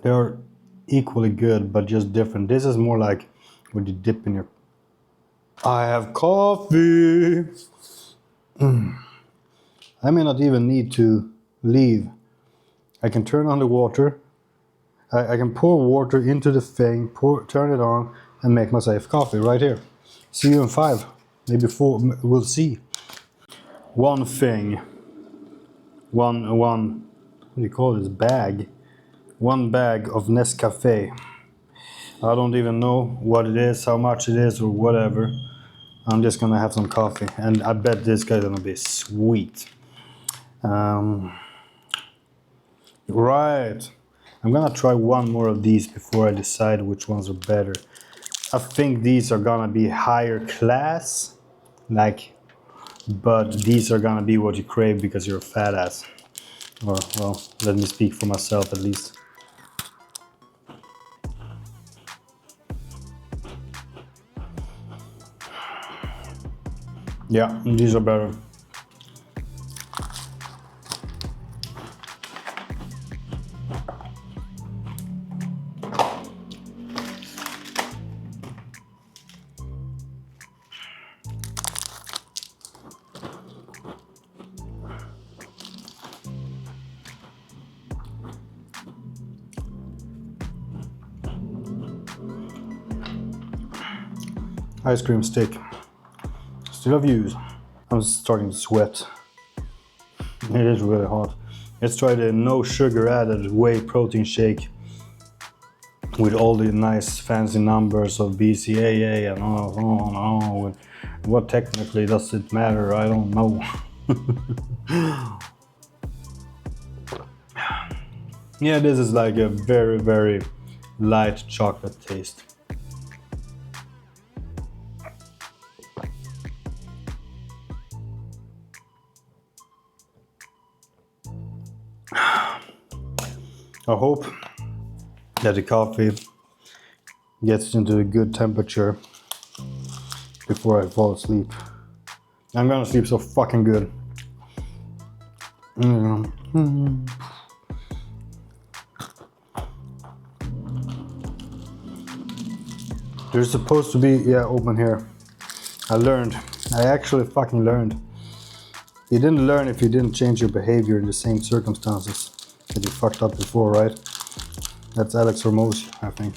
They are equally good, but just different. This is more like when you dip in your... I have coffee. I may not even need to leave. I can turn on the water. I can pour water into the thing, turn it on, and make myself coffee right here. See you in 5, maybe 4. We'll see. One thing. One. What do you call this? Bag. 1 bag of Nescafe. I don't even know what it is, how much it is, or whatever. I'm just gonna have some coffee, and I bet this guy's gonna be sweet. Right. I'm gonna try one more of these before I decide which ones are better. I think these are gonna be higher class, like, but these are gonna be what you crave because you're a fat ass. Or, well, let me speak for myself at least. Yeah, these are better. Ice cream stick. Still have views. I'm starting to sweat. It is really hot. Let's try the no sugar added whey protein shake with all the nice fancy numbers of BCAA and oh. What technically does it matter? I don't know. Yeah, this is like a very, very light chocolate taste. I hope that the coffee gets into a good temperature before I fall asleep. I'm gonna sleep so fucking good. There's supposed to be, yeah, open here. I actually fucking learned. You didn't learn if you didn't change your behavior in the same circumstances that you fucked up before, right? That's Alex Hormozy, I think.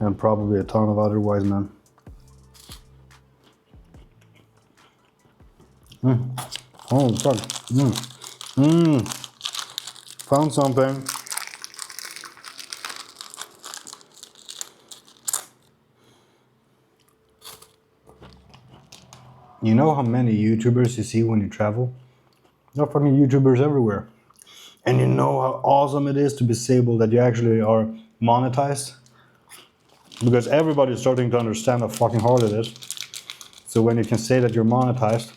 And probably a ton of other wise men. Oh, fuck. Found something. You know how many YouTubers you see when you travel? There are fucking YouTubers everywhere. And you know how awesome it is to be able that you actually are monetized? Because everybody's starting to understand how fucking hard it is. So when you can say that you're monetized,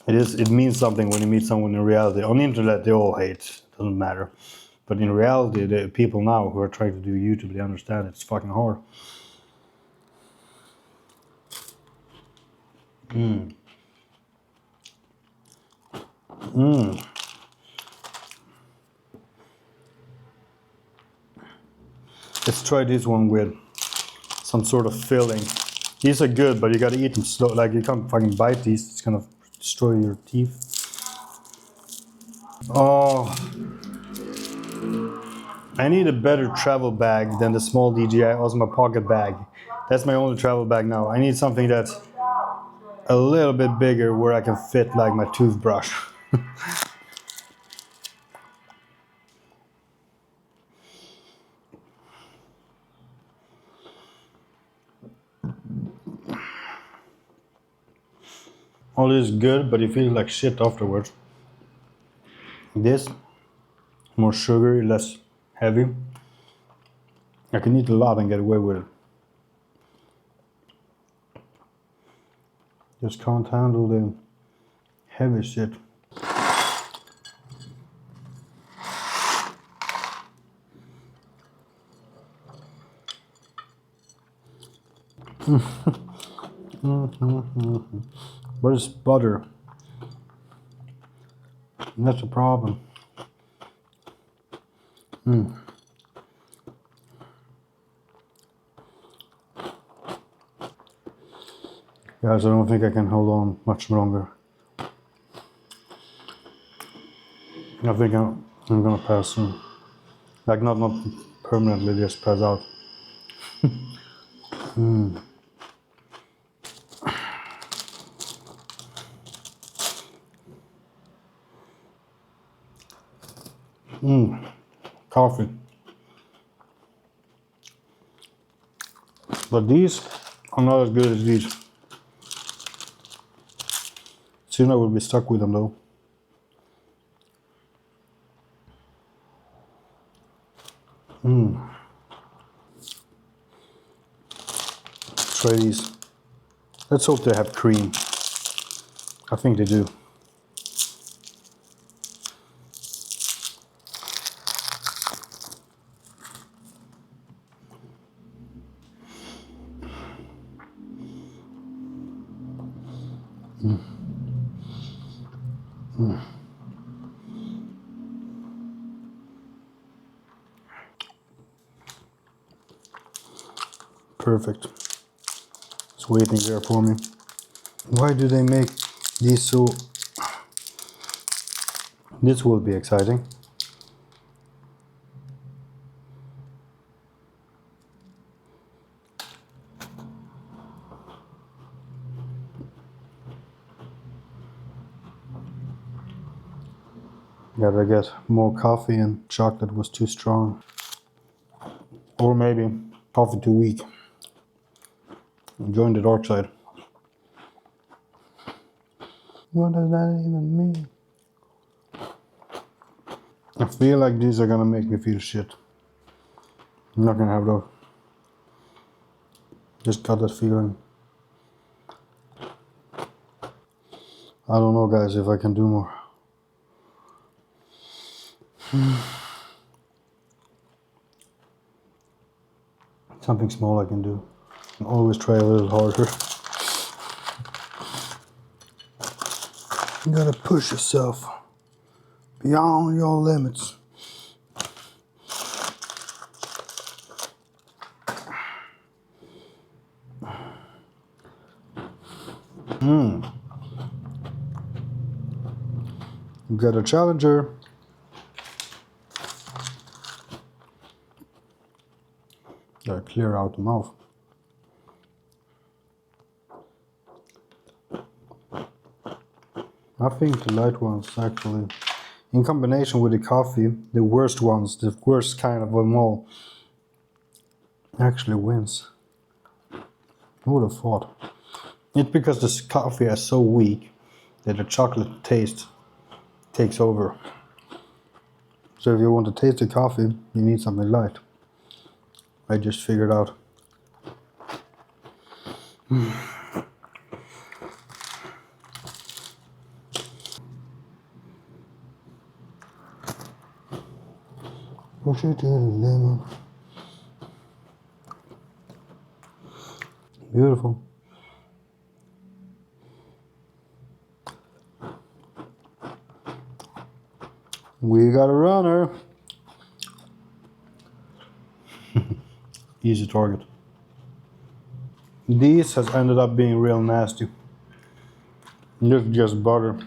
it means something when you meet someone in reality. On the internet, they all hate. Doesn't matter. But in reality, the people now who are trying to do YouTube, they understand it's fucking hard. Let's try this one with some sort of filling. These are good, but you gotta eat them slow. Like you can't fucking bite these. It's gonna destroy your teeth. Oh, I need a better travel bag than the small DJI Osmo Pocket bag. That's my only travel bag now. I need something that's a little bit bigger where I can fit like my toothbrush. All this is good, but you feel like shit afterwards. This, more sugary, less heavy. I can eat a lot and get away with it. Just can't handle the heavy shit. But it's butter. And that's a problem. Guys, I don't think I can hold on much longer. I think I'm gonna pass soon. Like not permanently, just pass out. Coffee. But these are not as good as these. Soon I will be stuck with them though. Try these. Let's hope they have cream. I think they do. Perfect. It's waiting there for me. Why do they make these so... This will be exciting. Gotta get more coffee, and chocolate was too strong. Or maybe coffee too weak. Join the dark side. What does that even mean? I feel like these are gonna make me feel shit. I'm not gonna have those. Just got that feeling. I don't know, guys, if I can do more. Something small I can do. And always try a little harder. You gotta push yourself beyond your limits. You got a challenger. Gotta clear out the mouth. I think the light ones actually, in combination with the coffee, the worst ones, the worst kind of them all, actually wins. Who would have thought? It's because this coffee is so weak that the chocolate taste takes over. So if you want to taste the coffee, you need something light. I just figured out. Push it to the lemon. Beautiful. We got a runner. Easy target. These has ended up being real nasty. This is just butter.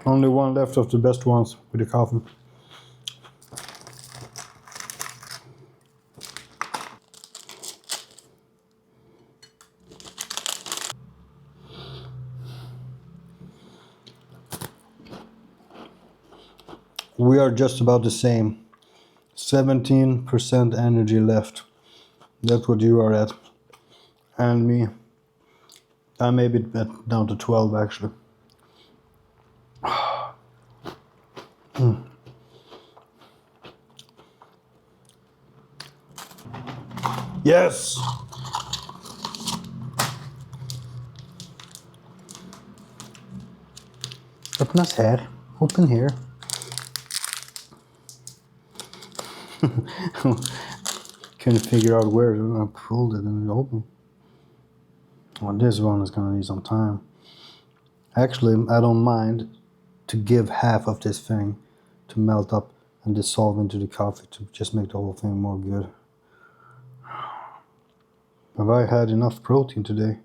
Only one left of the best ones with the coffee. We are just about the same. 17% energy left. That's what you are at. And me. I may be down to 12 actually. Yes! Öppnas här. Open here. Couldn't figure out where I pulled it and it opened. Well, this one is gonna need some time. Actually, I don't mind to give half of this thing to melt up and dissolve into the coffee to just make the whole thing more good. Have I had enough protein today?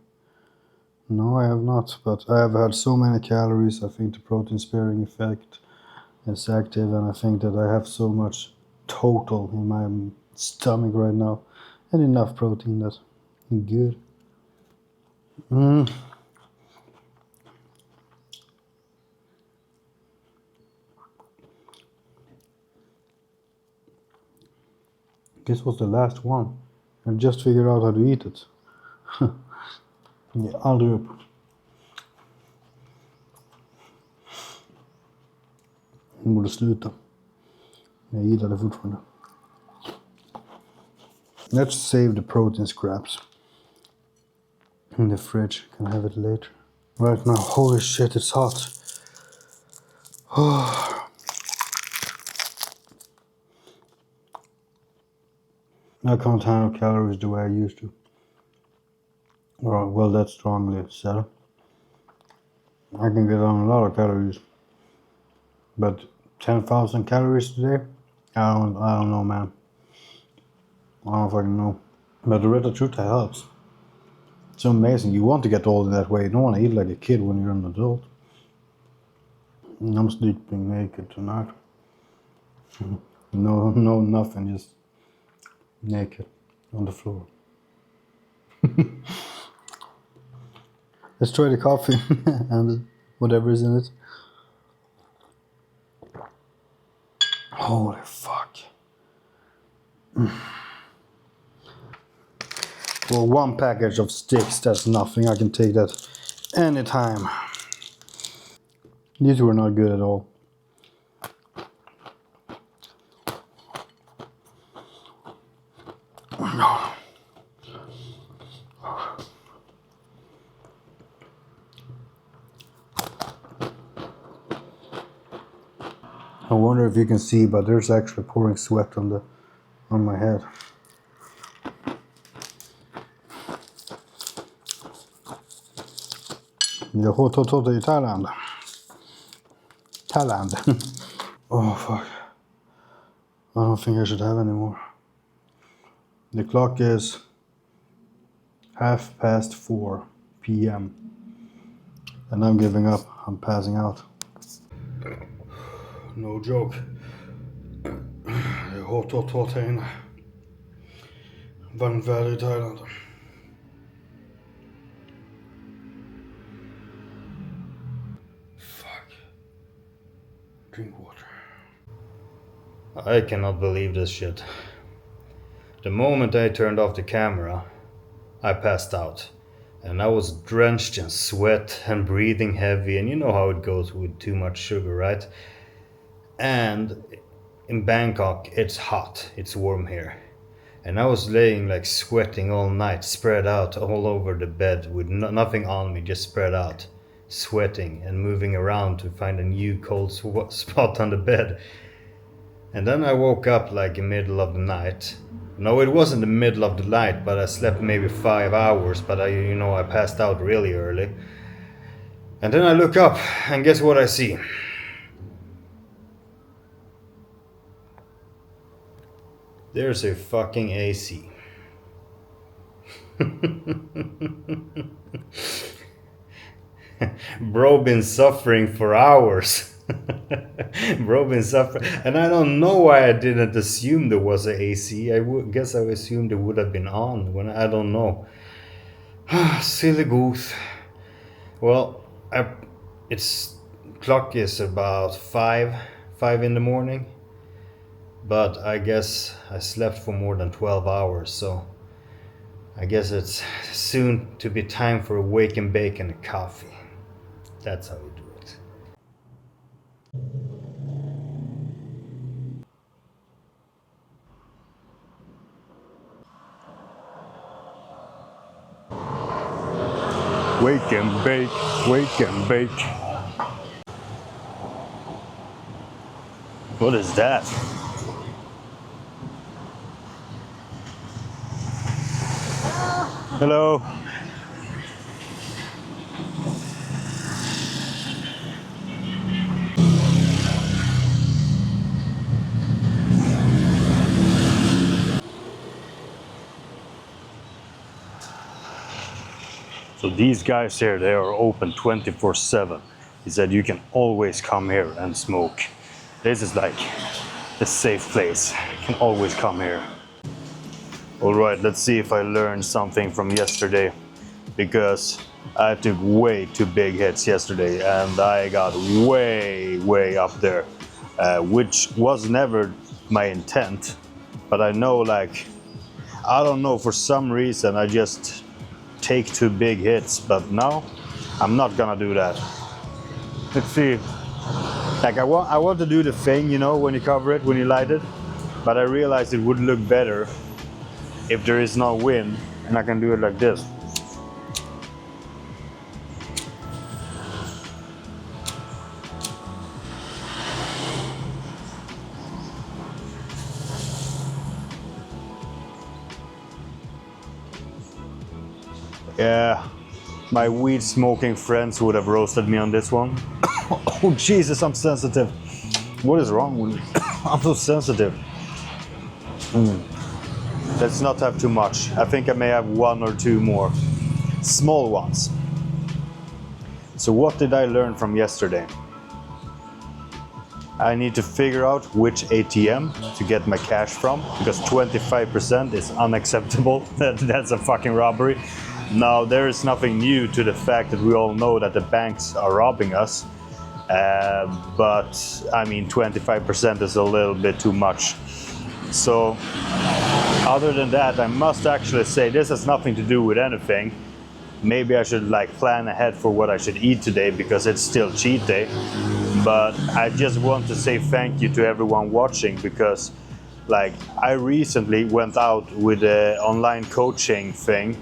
No, I have not, but I have had so many calories. I think the protein sparing effect is active, and I think that I have so much total in my stomach right now, and enough protein that I'm good. This was the last one. I just figured out how to eat it. Ja, aldrig upp. Jag borde sluta. Jag gillar det fortfarande. Let's save the protein scraps in the fridge. Can have it later. Right now, holy shit, it's hot. I can't handle calories the way I used to. Well, that's strongly said. I can get on a lot of calories, but 10,000 calories today? I don't know, man. I don't fucking know. But the red truth helps. It's amazing. You want to get old in that way. You don't want to eat like a kid when you're an adult. I'm sleeping naked tonight. No, nothing, just naked on the floor. Let's try the coffee and whatever is in it. Holy fuck. Well, one package of sticks, that's nothing. I can take that anytime. These were not good at all. I wonder if you can see, but there's actually pouring sweat on my head. Jag har tagit i Thailand. Oh fuck. I don't think I should have any more. The clock is 4:30 p.m. and I'm giving up. I'm passing out. No joke. Det är hårt här inne. Varmt väder i Thailand. Fuck. Drink water. I cannot believe this shit. The moment I turned off the camera, I passed out. And I was drenched in sweat and breathing heavy, and you know how it goes with too much sugar, right? And in Bangkok, it's hot, it's warm here. And I was laying like sweating all night, spread out all over the bed with nothing on me, just spread out, sweating and moving around to find a new cold spot on the bed. And then I woke up like in the middle of the night. No, it wasn't the middle of the night, but I slept maybe 5 hours, but I passed out really early. And then I look up and guess what I see? There's a fucking AC. Bro been suffering for hours. Bro been suffering, and I don't know why I didn't assume there was a AC. Guess I assumed it would have been on when I don't know. Silly goose. Well, it's clock is about five in the morning, but I guess I slept for more than 12 hours, so I guess it's soon to be time for a wake and bake and a coffee. That's how we do it. Wake and bake, wake and bake. What is that? Hello. So these guys here, they are open 24/7. He said you can always come here and smoke. This is like a safe place. You can always come here. All right, let's see if I learned something from yesterday, because I took way too big hits yesterday and I got way up there, which was never my intent. But I know, like, I don't know, for some reason I just take two big hits, but now I'm not gonna do that. Let's see. Like I want to do the thing, you know, when you cover it, when you light it, but I realized it would look better if there is no wind, and I can do it like this. Yeah, my weed smoking friends would have roasted me on this one. Oh Jesus, I'm sensitive. What is wrong with me? I'm so sensitive. Let's not have too much. I think I may have one or two more. Small ones. So what did I learn from yesterday? I need to figure out which ATM to get my cash from, because 25% is unacceptable. That's a fucking robbery. Now, there is nothing new to the fact that we all know that the banks are robbing us. But I mean, 25% is a little bit too much. So other than that, I must actually say this has nothing to do with anything. Maybe I should like plan ahead for what I should eat today, because it's still cheat day. But I just want to say thank you to everyone watching, because like I recently went out with an online coaching thing,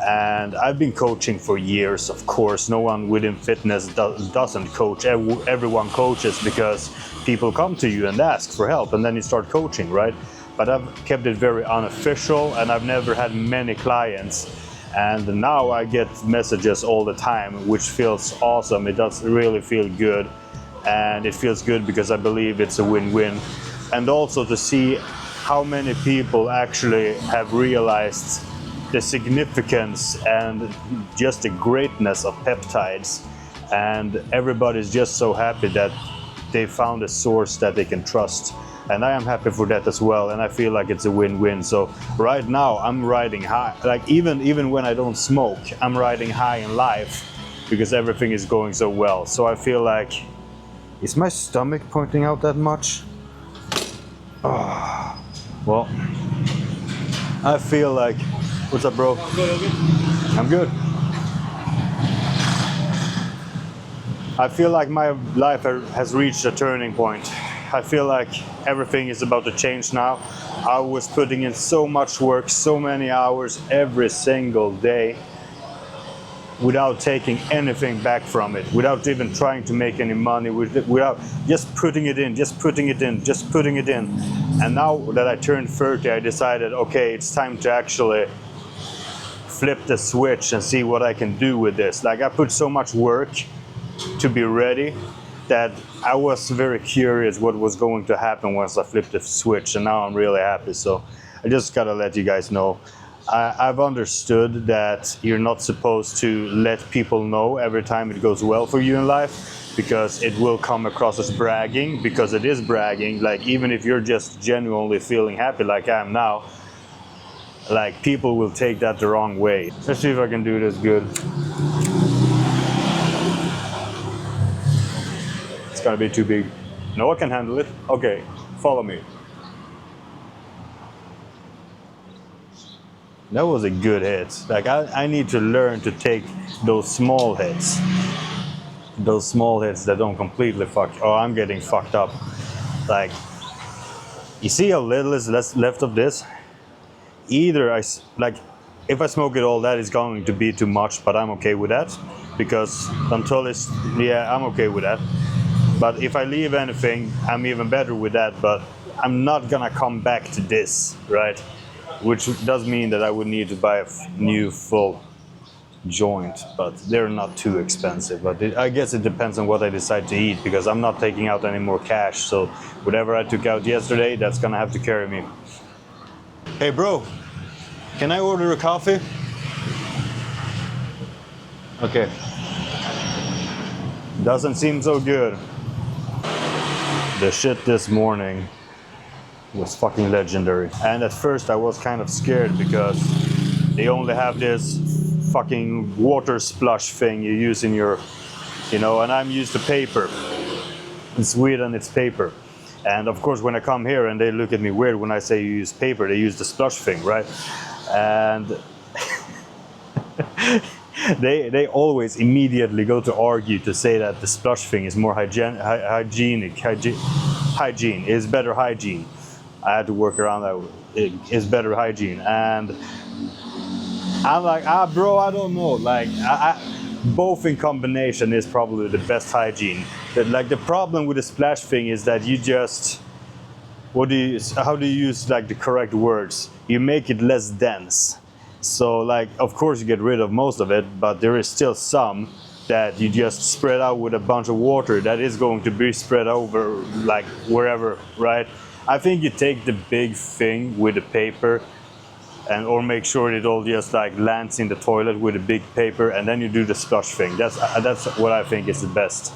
and I've been coaching for years. Of course, no one within fitness doesn't coach. Everyone coaches because people come to you and ask for help, and then you start coaching, right? But I've kept it very unofficial, and I've never had many clients. And now I get messages all the time, which feels awesome. It does really feel good, and it feels good because I believe it's a win-win. And also to see how many people actually have realized the significance and just the greatness of peptides, and everybody's just so happy that they found a source that they can trust. And I am happy for that as well, and I feel like it's a win-win. So right now I'm riding high, like even when I don't smoke, I'm riding high in life because everything is going so well. So I feel like, is my stomach pointing out that much? Oh, well, I feel like, what's up, bro? I'm good. I feel like my life has reached a turning point. I feel like everything is about to change now. I was putting in so much work, so many hours every single day, without taking anything back from it, without even trying to make any money, without just putting it in, just putting it in, just putting it in. And now that I turned 30, I decided, okay, it's time to actually flip the switch and see what I can do with this. Like, I put so much work to be ready that I was very curious what was going to happen once I flipped the switch, and now I'm really happy. So I just gotta let you guys know. I've understood that you're not supposed to let people know every time it goes well for you in life, because it will come across as bragging, because it is bragging. Like, even if you're just genuinely feeling happy like I am now, like, people will take that the wrong way. Let's see if I can do this good. It's gonna be too big. No, I can handle it. Okay, follow me. That was a good hit. Like, I need to learn to take those small hits. Those small hits that don't completely fuck. Oh, I'm getting fucked up. Like, you see how little is left of this? Either if I smoke it all, that is going to be too much, but I'm okay with that. Because until it's, yeah, I'm okay with that. But if I leave anything, I'm even better with that, but I'm not gonna come back to this, right? Which does mean that I would need to buy a new full joint, but they're not too expensive. But I guess it depends on what I decide to eat, because I'm not taking out any more cash. So whatever I took out yesterday, that's gonna have to carry me. Hey bro, can I order a coffee? Okay. Doesn't seem so good. The shit this morning was fucking legendary. And at first I was kind of scared, because they only have this fucking water splush thing you use in your, you know, and I'm used to paper. In Sweden it's paper. And of course when I come here and they look at me weird when I say you use paper, they use the splush thing, right? And they always immediately go to argue to say that the splush thing is more hygiene is better hygiene. I had to work around that. It is better hygiene, and I'm like, bro, I don't know. Like, both in combination is probably the best hygiene. Like, the problem with the splash thing is that you just, how do you use like the correct words? You make it less dense. So like, of course you get rid of most of it, but there is still some that you just spread out with a bunch of water that is going to be spread over like wherever, right? I think you take the big thing with the paper and or make sure it all just like lands in the toilet with a big paper, and then you do the splush thing. That's what I think is the best.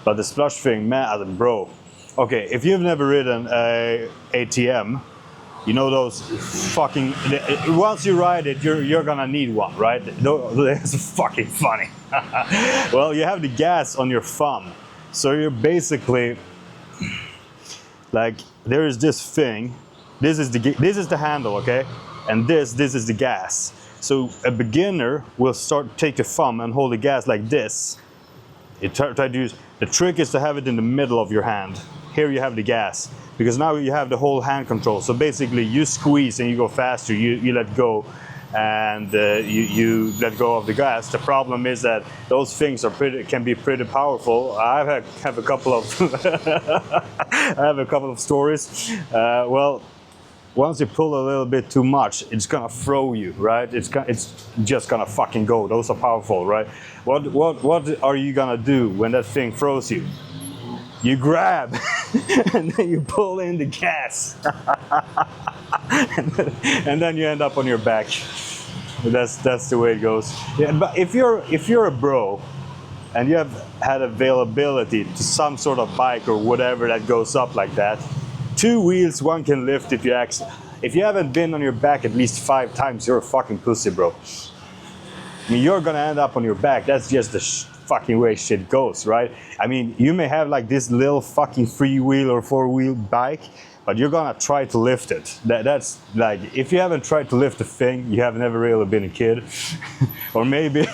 But the splush thing, man, bro. Okay, if you've never ridden a ATM, you know those fucking, once you ride it, you're gonna need one, right? It's fucking funny. Well, you have the gas on your thumb. So you're basically, like, there is this thing. This is the handle, okay? And this is the gas. So a beginner will take the thumb and hold the gas like this. You try to use, the trick is to have it in the middle of your hand. Here you have the gas, because now you have the whole hand control. So basically you squeeze and you go faster, you let go, and you let go of the gas. The problem is that those things can be pretty powerful. I have a couple of I have a couple of stories. Well, once you pull a little bit too much, it's gonna throw you, right? It's just gonna fucking go. Those are powerful, right? What are you gonna do when that thing throws you? You grab and then you pull in the gas. and then you end up on your back. That's the way it goes. Yeah, but if you're a bro and you have had availability to some sort of bike or whatever that goes up like that, 2 wheels, one can lift. If you haven't been on your back at least 5 times, you're a fucking pussy, bro. I mean, you're gonna end up on your back. That's just the fucking way shit goes, right? I mean, you may have like this little fucking 3-wheel or 4-wheel bike, but you're gonna try to lift it. That's like, if you haven't tried to lift a thing, you have never really been a kid. Or maybe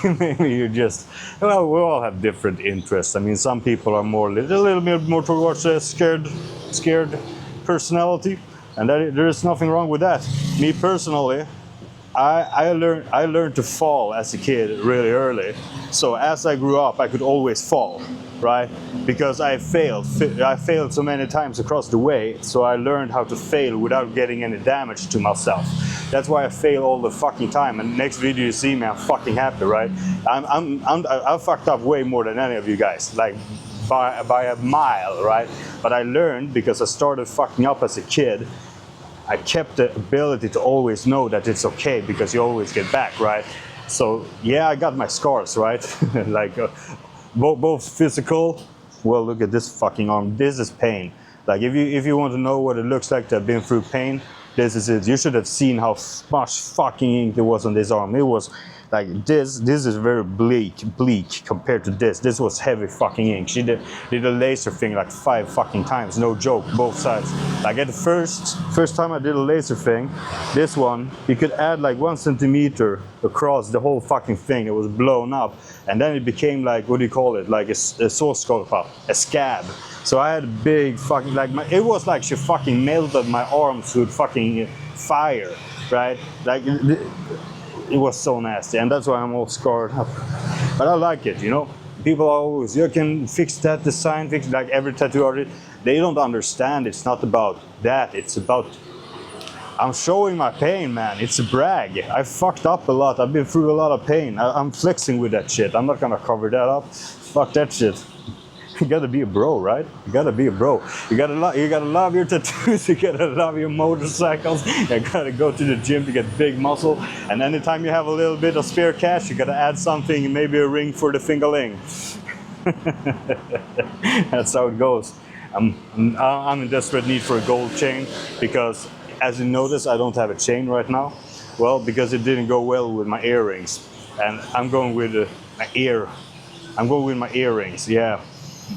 you just, well, we all have different interests. I mean, some people are a little bit more towards a scared personality, and there is nothing wrong with that. Me personally, I learned to fall as a kid really early. So as I grew up, I could always fall, right? Because I failed so many times across the way. So I learned how to fail without getting any damage to myself. That's why I fail all the fucking time. And next video you see me, I'm fucking happy, right? I fucked up way more than any of you guys, like by a mile, right? But I learned because I started fucking up as a kid. I kept the ability to always know that it's okay because you always get back, right? So yeah, I got my scars, right? Like both physical. Well, look at this fucking arm. This is pain. Like if you want to know what it looks like to have been through pain, this is it. You should have seen how much fucking ink there was on this arm. It was like this is very bleak compared to this. This was heavy fucking ink. She did a laser thing like 5 fucking times, no joke, both sides. Like at the first time I did a laser thing, this one, you could add like 1 centimeter across the whole fucking thing. It was blown up. And then it became like, what do you call it? Like a sauce scallop, a scab. So I had a big fucking, like it was like she fucking melted my arms with fucking fire, right? Like it was so nasty, and that's why I'm all scarred up. But I like it, you know. People are always, you can fix that design, fix like every tattoo artist. They don't understand. It's not about that. It's about, I'm showing my pain, man. It's a brag. I fucked up a lot. I've been through a lot of pain. I'm flexing with that shit. I'm not gonna cover that up. Fuck that shit. You gotta be a bro, right? You gotta be a bro. You gotta love your tattoos. You gotta love your motorcycles. You gotta go to the gym to get big muscle. And anytime you have a little bit of spare cash, you gotta add something, maybe a ring for the fingerling. That's how it goes. I'm in desperate need for a gold chain because, as you notice, I don't have a chain right now. Well, because it didn't go well with my earrings, and I'm going with my earrings. Yeah.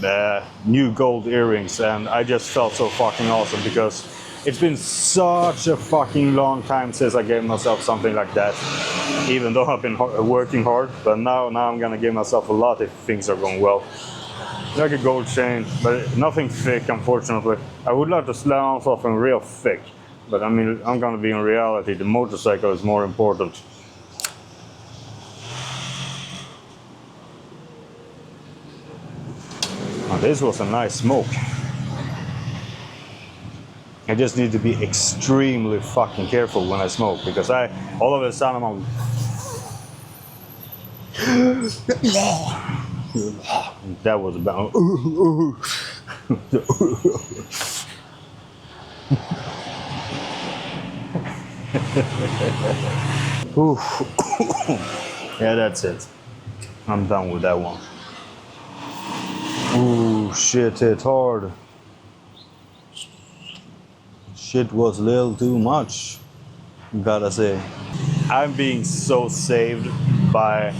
The new gold earrings, and I just felt so fucking awesome because it's been such a fucking long time since I gave myself something like that, even though I've been working hard. But now I'm gonna give myself a lot if things are going well. Like a gold chain, but nothing thick, unfortunately. I would like to slam something real thick, but I mean, I'm gonna be in reality. The motorcycle is more important. Oh, this was a nice smoke. I just need to be extremely fucking careful when I smoke because all of a sudden I'm that was about yeah, that's it. I'm done with that one. Ooh, shit hit hard. Shit was a little too much, gotta say. I'm being so saved by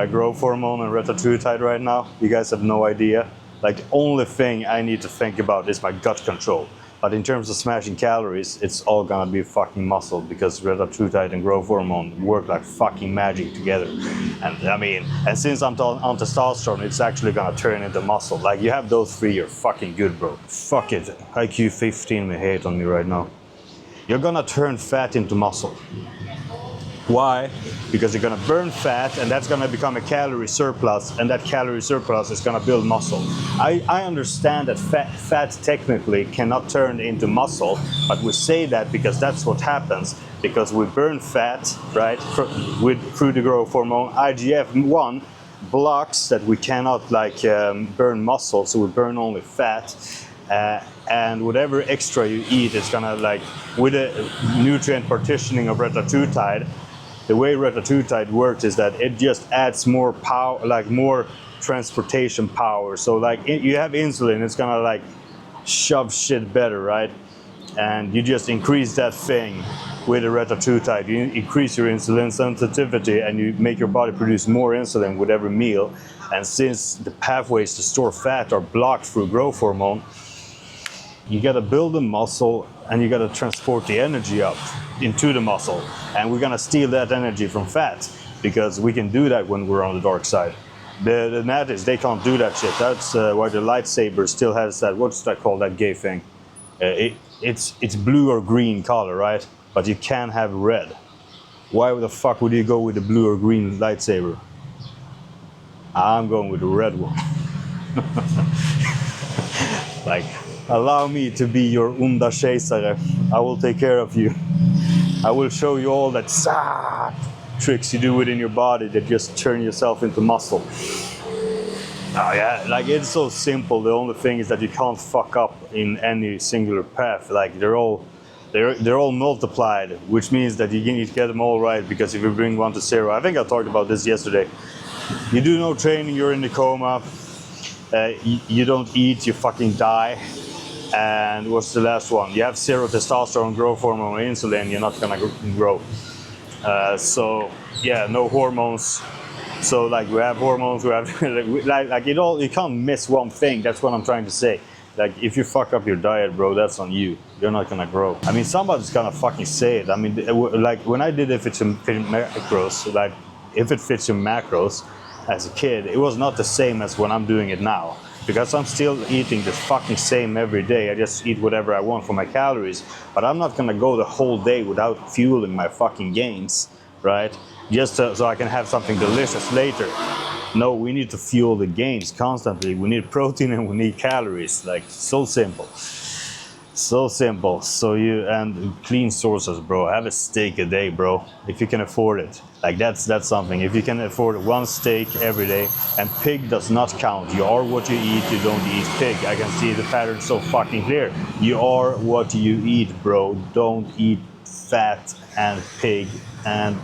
growth hormone and retatrutide right now. You guys have no idea. Like, the only thing I need to think about is my gut control. But in terms of smashing calories, it's all gonna be fucking muscle because retatrutide and growth hormone work like fucking magic together. And I mean, and since I'm on testosterone, it's actually gonna turn into muscle. Like, you have those 3, you're fucking good, bro. Fuck it. IQ 15 may hate on me right now. You're gonna turn fat into muscle. Why? Because you're gonna burn fat, and that's gonna become a calorie surplus, and that calorie surplus is gonna build muscle. I understand that fat technically cannot turn into muscle, but we say that because that's what happens, because we burn fat, right, through the growth hormone. IGF-1 blocks that we cannot burn muscle, so we burn only fat. And whatever extra you eat is gonna, with the nutrient partitioning of retatrutide, the way retatrutide works is that it just adds more power, more transportation power. So you have insulin, it's gonna shove shit better, right? And you just increase that thing with the retatrutide. You increase your insulin sensitivity and you make your body produce more insulin with every meal. And since the pathways to store fat are blocked through growth hormone, you gotta build the muscle and you gotta transport the energy up into the muscle. And we're gonna steal that energy from fat because we can do that when we're on the dark side. The natives, they can't do that shit. That's why the lightsaber still has that, what's that called, that gay thing? It's blue or green color, right? But you can't have red. Why the fuck would you go with the blue or green lightsaber? I'm going with the red one. Allow me to be your onda kejsare. I will take care of you. I will show you all that tricks you do within your body that just turn yourself into muscle. Oh yeah, like it's so simple. The only thing is that you can't fuck up in any singular path. Like they're all multiplied, which means that you need to get them all right. Because if you bring 1 to 0, I think I talked about this yesterday. You do no training, you're in the coma. You don't eat, you fucking die. And what's the last one? You have 0 testosterone, growth hormone, or insulin. You're not gonna grow. So yeah, no hormones. So like we have hormones, we have like it all. You can't miss one thing. That's what I'm trying to say. Like if you fuck up your diet, bro, that's on you. You're not gonna grow. I mean, somebody's gonna fucking say it. I mean, like when I did if it's in macros, like if it fits in macros as a kid, it was not the same as when I'm doing it now. Because I'm still eating the fucking same every day. I just eat whatever I want for my calories. But I'm not gonna go the whole day without fueling my fucking gains, right? Just so I can have something delicious later. No, we need to fuel the gains constantly. We need protein and we need calories. Like, so simple. So simple. So and clean sources, bro. Have a steak a day, bro. If you can afford it. Like that's something. If you can afford 1 steak every day, and pig does not count. You are what you eat, you don't eat pig. I can see the pattern so fucking clear. You are what you eat, bro. Don't eat fat and pig. And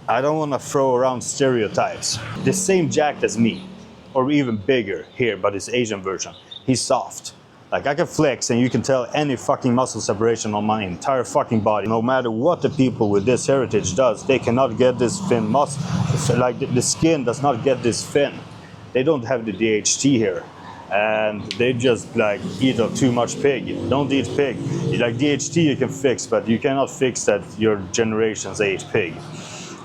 I don't want to throw around stereotypes. The same jacked as me, or even bigger here, but it's Asian version. He's soft. Like I can flex and you can tell any fucking muscle separation on my entire fucking body. No matter what the people with this heritage does, they cannot get this thin muscle. Like the skin does not get this thin. They don't have the DHT here. And they just like eat too much pig. Don't eat pig. Like DHT you can fix, but you cannot fix that your generations ate pig.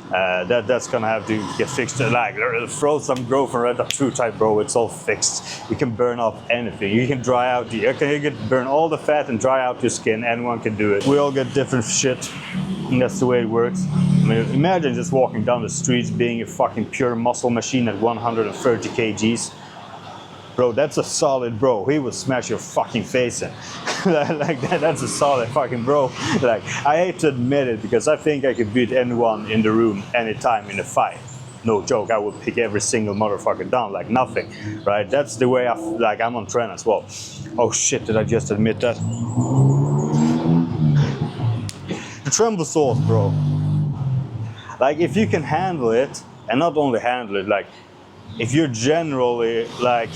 That's gonna have to get fixed. Like throw some growth and red up true type, bro. It's all fixed. You can burn off anything. You can dry out you can burn all the fat and dry out your skin. Anyone can do it. We all get different shit, and that's the way it works. I mean, imagine just walking down the streets being a fucking pure muscle machine at 130 kgs. Bro, that's a solid bro. He will smash your fucking face in. Like that's a solid fucking bro. Like, I hate to admit it because I think I could beat anyone in the room anytime in a fight. No joke, I would pick every single motherfucker down like nothing, right? That's the way I'm on trend as well. Oh shit, did I just admit that? The tremble sauce, bro. Like, if you can handle it, and not only handle it, like, if you're generally like,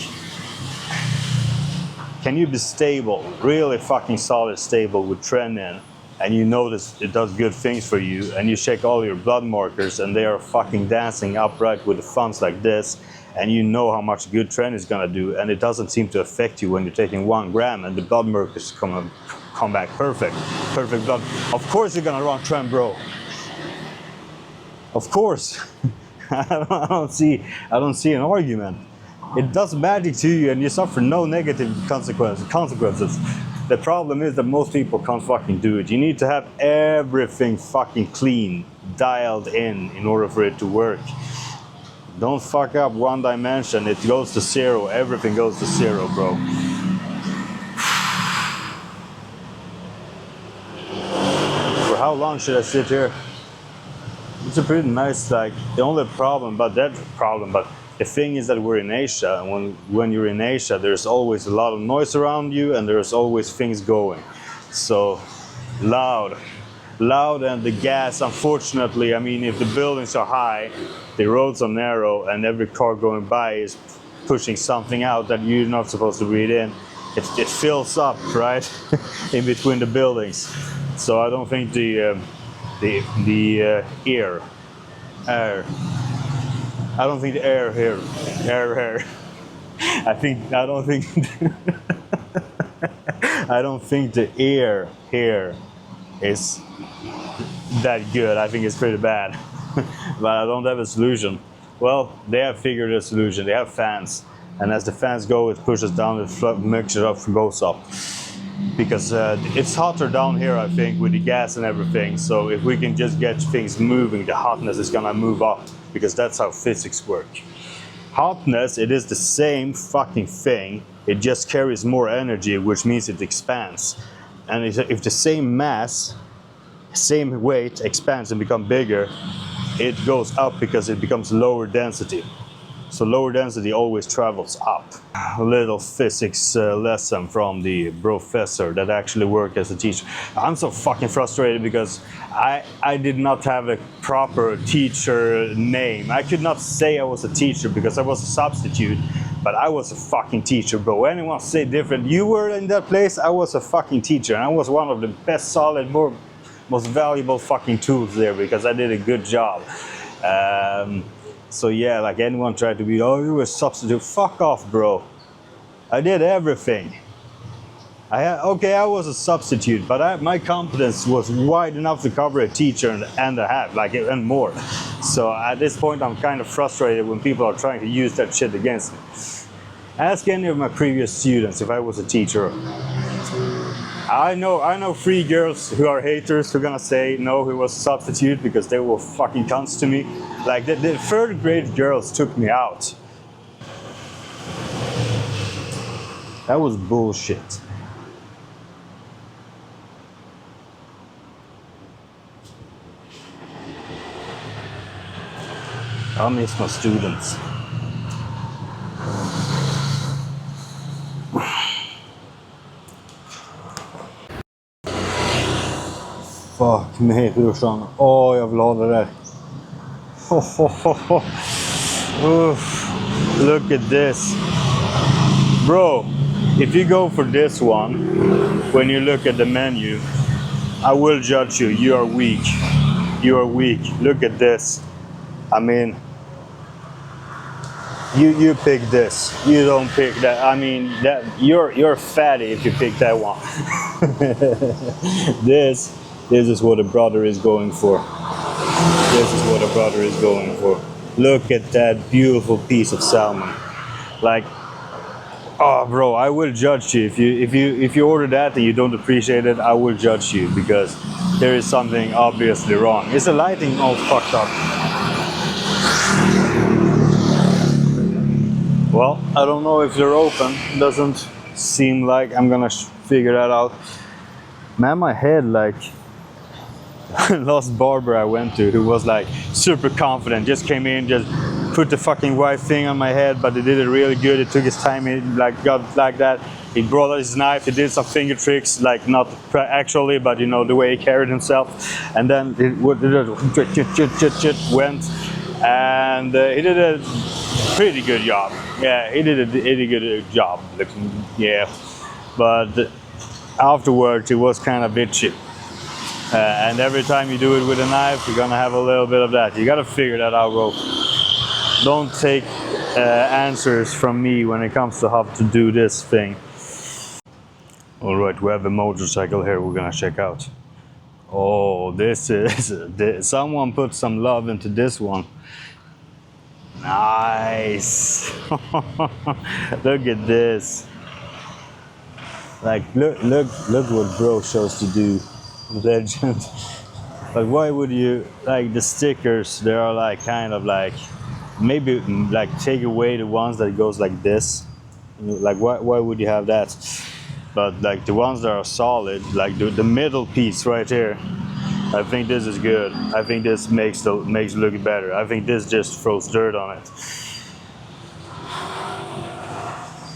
can you be stable, really fucking solid stable with trenin, and you notice it does good things for you, and you check all your blood markers and they are fucking dancing upright with the funds like this, and you know how much good trenin is gonna do, and it doesn't seem to affect you when you're taking 1 gram and the blood markers come back perfect blood. Of course you're gonna run tren, bro. Of course. I don't see an argument. It does magic to you and you suffer no negative consequences. The problem is that most people can't fucking do it. You need to have everything fucking clean, dialed in order for it to work. Don't fuck up 1 dimension, it goes to 0, everything goes to 0, bro. For how long should I sit here? It's a pretty nice, like, the only problem, but the thing is that we're in Asia, and when you're in Asia, there's always a lot of noise around you, and there's always things going. So, loud, and the gas, unfortunately, I mean, if the buildings are high, the roads are narrow, and every car going by is pushing something out that you're not supposed to breathe in, it fills up, right, in between the buildings. So I don't think the air. I don't think the air here. I don't think the air here is that good. I think it's pretty bad. But I don't have a solution. Well, they have figured a solution. They have fans. And as the fans go, it pushes down, the mixture up goes up. Because it's hotter down here, I think, with the gas and everything. So if we can just get things moving, the hotness is gonna move up, because that's how physics work. Hotness, it is the same fucking thing, it just carries more energy, which means it expands. And if the same mass same weight expands and become bigger, it goes up because it becomes lower density. So lower density always travels up. A little physics lesson from the professor that actually worked as a teacher. I'm so fucking frustrated because I did not have a proper teacher name. I could not say I was a teacher because I was a substitute, but I was a fucking teacher, bro. Anyone say different? You were in that place, I was a fucking teacher. And I was one of the best, solid, most valuable fucking tools there because I did a good job. So yeah, like anyone tried to be, oh, you were a substitute. Fuck off, bro. I did everything. I was a substitute, but my competence was wide enough to cover a teacher and a half, like, and more. So at this point, I'm kind of frustrated when people are trying to use that shit against me. Ask any of my previous students if I was a teacher. I know 3 girls who are haters who are gonna say no, he was a substitute because they were fucking cunts to me. Like the 3rd grade girls took me out. That was bullshit. I miss my students. Fuck me brorsan. Åh, jag vill ha det där. Look at this. Bro, if you go for this one, when you look at the menu, I will judge you. You are weak. You are weak. Look at this. I mean, you pick this. You don't pick that. I mean, that you're fatty if you pick that one. This is what a brother is going for. This is what a brother is going for. Look at that beautiful piece of salmon. Like, oh, bro, I will judge you if you order that and you don't appreciate it. I will judge you because there is something obviously wrong. Is the lighting all fucked up? Well, I don't know if they're open. Doesn't seem like I'm gonna figure that out. Man, my head, like, last barber I went to, who was like super confident, just came in, just put the fucking white thing on my head, but he did it really good. He took his time, he like got like that. He brought out his knife, he did some finger tricks, like not actually, but you know, the way he carried himself. And then it went, and he did a pretty good job. Yeah, he did a pretty good job. Yeah, but afterwards it was kind of itchy. And every time you do it with a knife, you're gonna have a little bit of that. You gotta figure that out, bro. Don't take answers from me when it comes to how to do this thing. All right, we have a motorcycle here we're gonna check out. Oh, this is... someone put some love into this one. Nice. Look at this. Like, look what bro chose to do. Legend. But why would you, like, the stickers, they are like kind of like, maybe like take away the ones that goes like this. Like, why would you have that? But like the ones that are solid, like the middle piece right here, I think this is good. I think this makes it look better. I think this just throws dirt on it.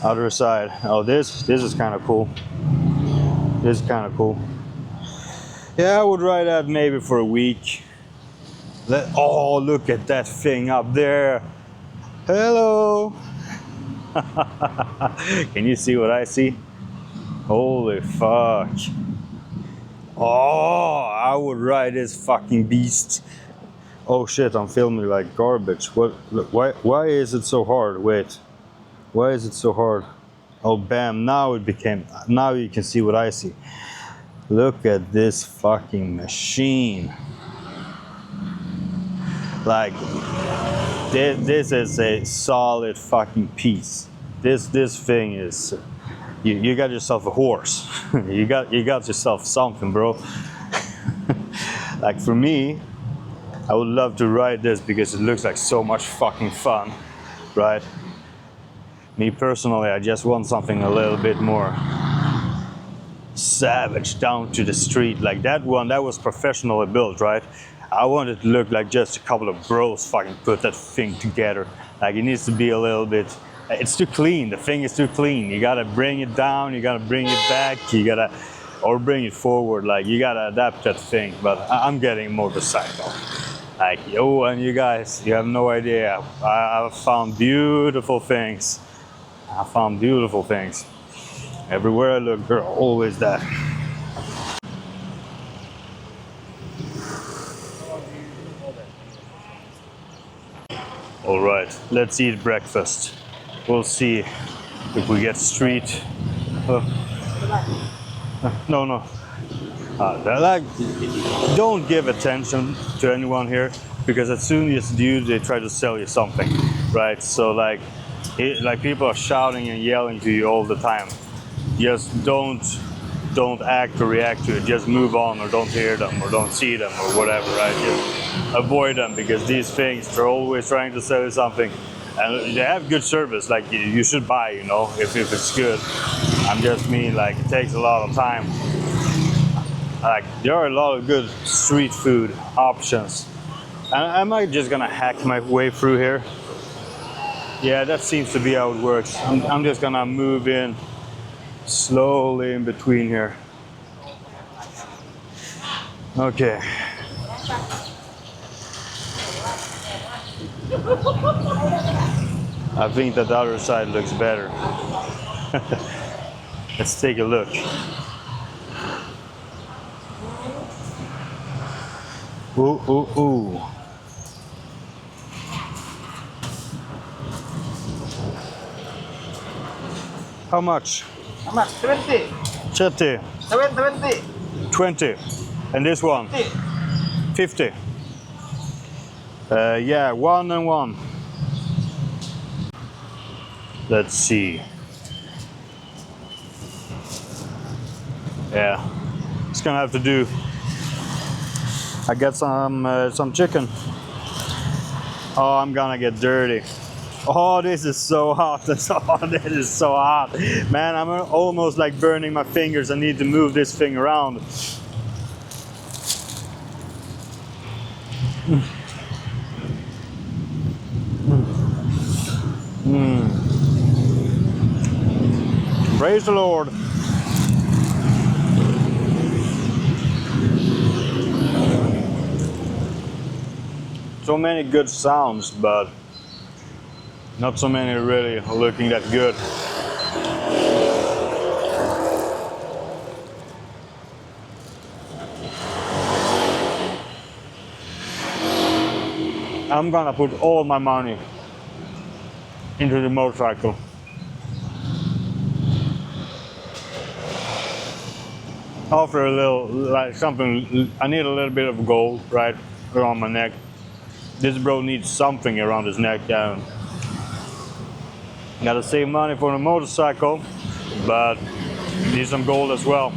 Other side. Oh, this is kind of cool. This is kind of cool. Yeah, I would ride that maybe for a week. Oh, look at that thing up there. Hello. Can you see what I see? Holy fuck. Oh, I would ride this fucking beast. Oh shit, I'm filming like garbage. What? Look, why is it so hard? Wait. Why is it so hard? Oh, bam, now it became... Now you can see what I see. Look at this fucking machine. Like, this is a solid fucking piece. This thing is... You got yourself a horse. you got yourself something, bro. Like, for me, I would love to ride this because it looks like so much fucking fun, right? Me personally, I just want something a little bit more savage down to the street. Like that one, that was professionally built, right? I want it to look like just a couple of bros fucking put that thing together. Like it needs to be a little bit, it's too clean, the thing is too clean. You gotta bring it down, you gotta bring it back, you gotta, or bring it forward, like you gotta adapt that thing. But I'm getting a motorcycle. Like, yo, and you guys, you have no idea. I found beautiful things. I found beautiful things. Everywhere I look, there are always that. All right, let's eat breakfast. We'll see if we get street. No. Like, don't give attention to anyone here, because as soon as you do, they try to sell you something, right? So like people are shouting and yelling to you all the time. Just don't act or react to it. Just move on, or don't hear them, or don't see them, or whatever, right? Just avoid them, because these things, they're always trying to sell you something. And they have good service, like you should buy, you know, if it's good. I'm just mean, like, it takes a lot of time. Like, there are a lot of good street food options. And am I just gonna hack my way through here? Yeah, that seems to be how it works. I'm just gonna move in slowly in between here. Okay. I think that the other side looks better. Let's take a look. Ooh. How much? How much? 20. 30. 20. 20. And this one? 50. Yeah, 1 and 1. Let's see. Yeah, it's gonna have to do. I got some chicken. Oh, I'm gonna get dirty. Oh, this is so hot. This is so hot. Man, I'm almost like burning my fingers. I need to move this thing around. Praise the Lord. So many good sounds, but not so many really looking that good. I'm gonna put all my money into the motorcycle. After a little, like something, I need a little bit of gold, right, around my neck. This bro needs something around his neck. Gotta save money for the motorcycle, but need some gold as well.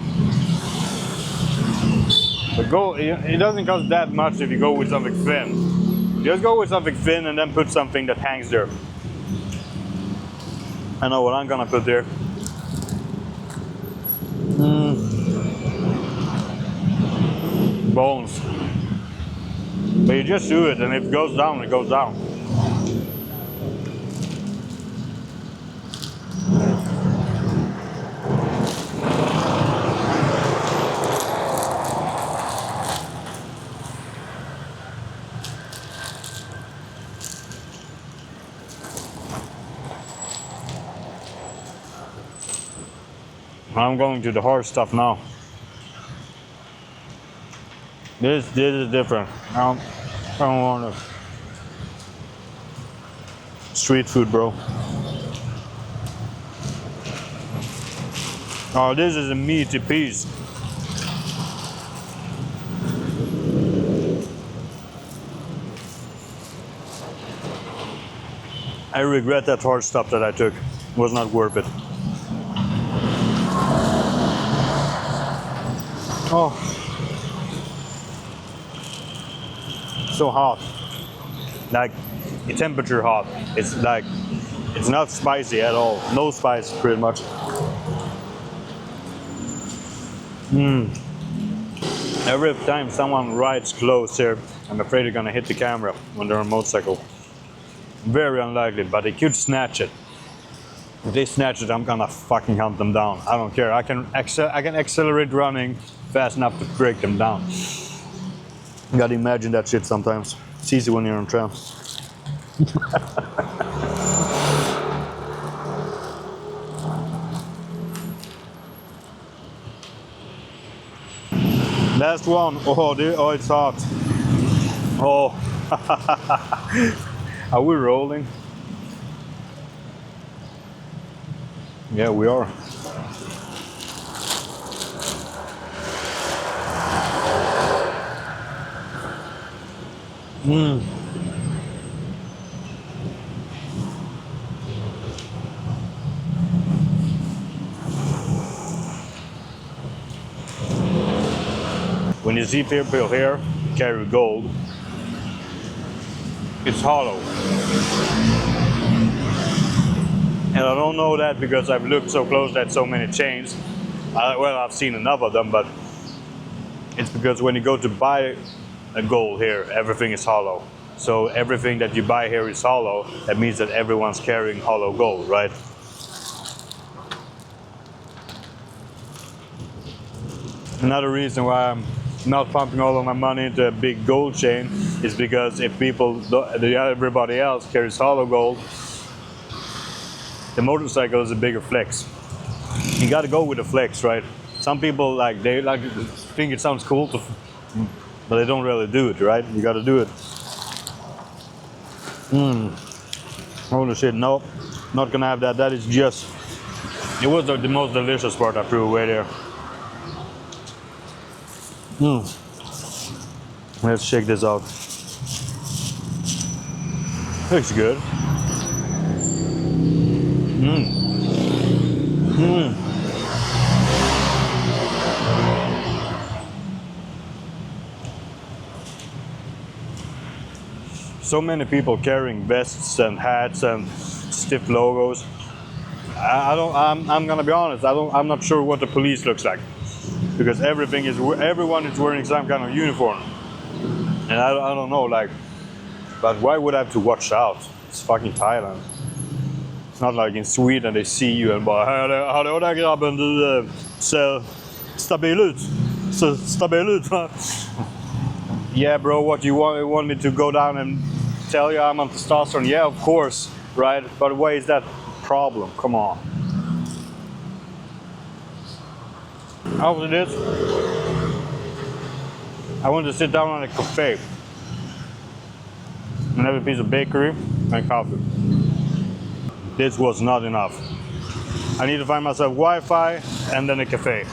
The gold, it doesn't cost that much if you go with something thin. Just go with something thin and then put something that hangs there. I know what I'm gonna put there. Bones. But you just do it, and if it goes down, it goes down. I'm going to the hard stuff now. This is different. I don't want to. Street food, bro. Oh, this is a meaty piece. I regret that hard stuff that I took. It was not worth it. Oh, so hot. Like, the temperature hot. It's like, it's not spicy at all. No spice, pretty much. Every time someone rides close here, I'm afraid they're gonna hit the camera when they're on a motorcycle. Very unlikely, but they could snatch it. If they snatch it, I'm gonna fucking hunt them down. I don't care. I can accelerate running fast enough to break them down. You gotta imagine that shit sometimes. It's easy when you're on tram. Last one. Oh, oh, it's hot. Oh. Are we rolling? Yeah, we are. When you see people here carry gold, it's hollow. And I don't know that because I've looked so close at so many chains. Well, I've seen enough of them, but it's because when you go to buy a gold here, everything is hollow. So everything that you buy here is hollow. That means that everyone's carrying hollow gold, right? Another reason why I'm not pumping all of my money into a big gold chain is because if everybody else carries hollow gold, the motorcycle is a bigger flex. You got to go with the flex, right? Some people they think it sounds cool, but they don't really do it, right? You got to do it. Holy shit! No, not gonna have that. That is just. It was the most delicious part I threw away there. Let's check this out. Looks good. So many people carrying vests and hats and stiff logos. I'm gonna be honest. I'm not sure what the police looks like, because everyone is wearing some kind of uniform, and I don't know, but why would I have to watch out? It's fucking Thailand. It's not like in Sweden they see you and bara hallå där grabben, du ser stabil ut. Så stabil ut. Yeah bro, what you want me to go down and tell you I'm on testosterone? Yeah, of course, right? But why is that problem? Come on. After this, I want to sit down on a cafe and have a piece of bakery and coffee. This was not enough. I need to find myself Wi-Fi and then a cafe.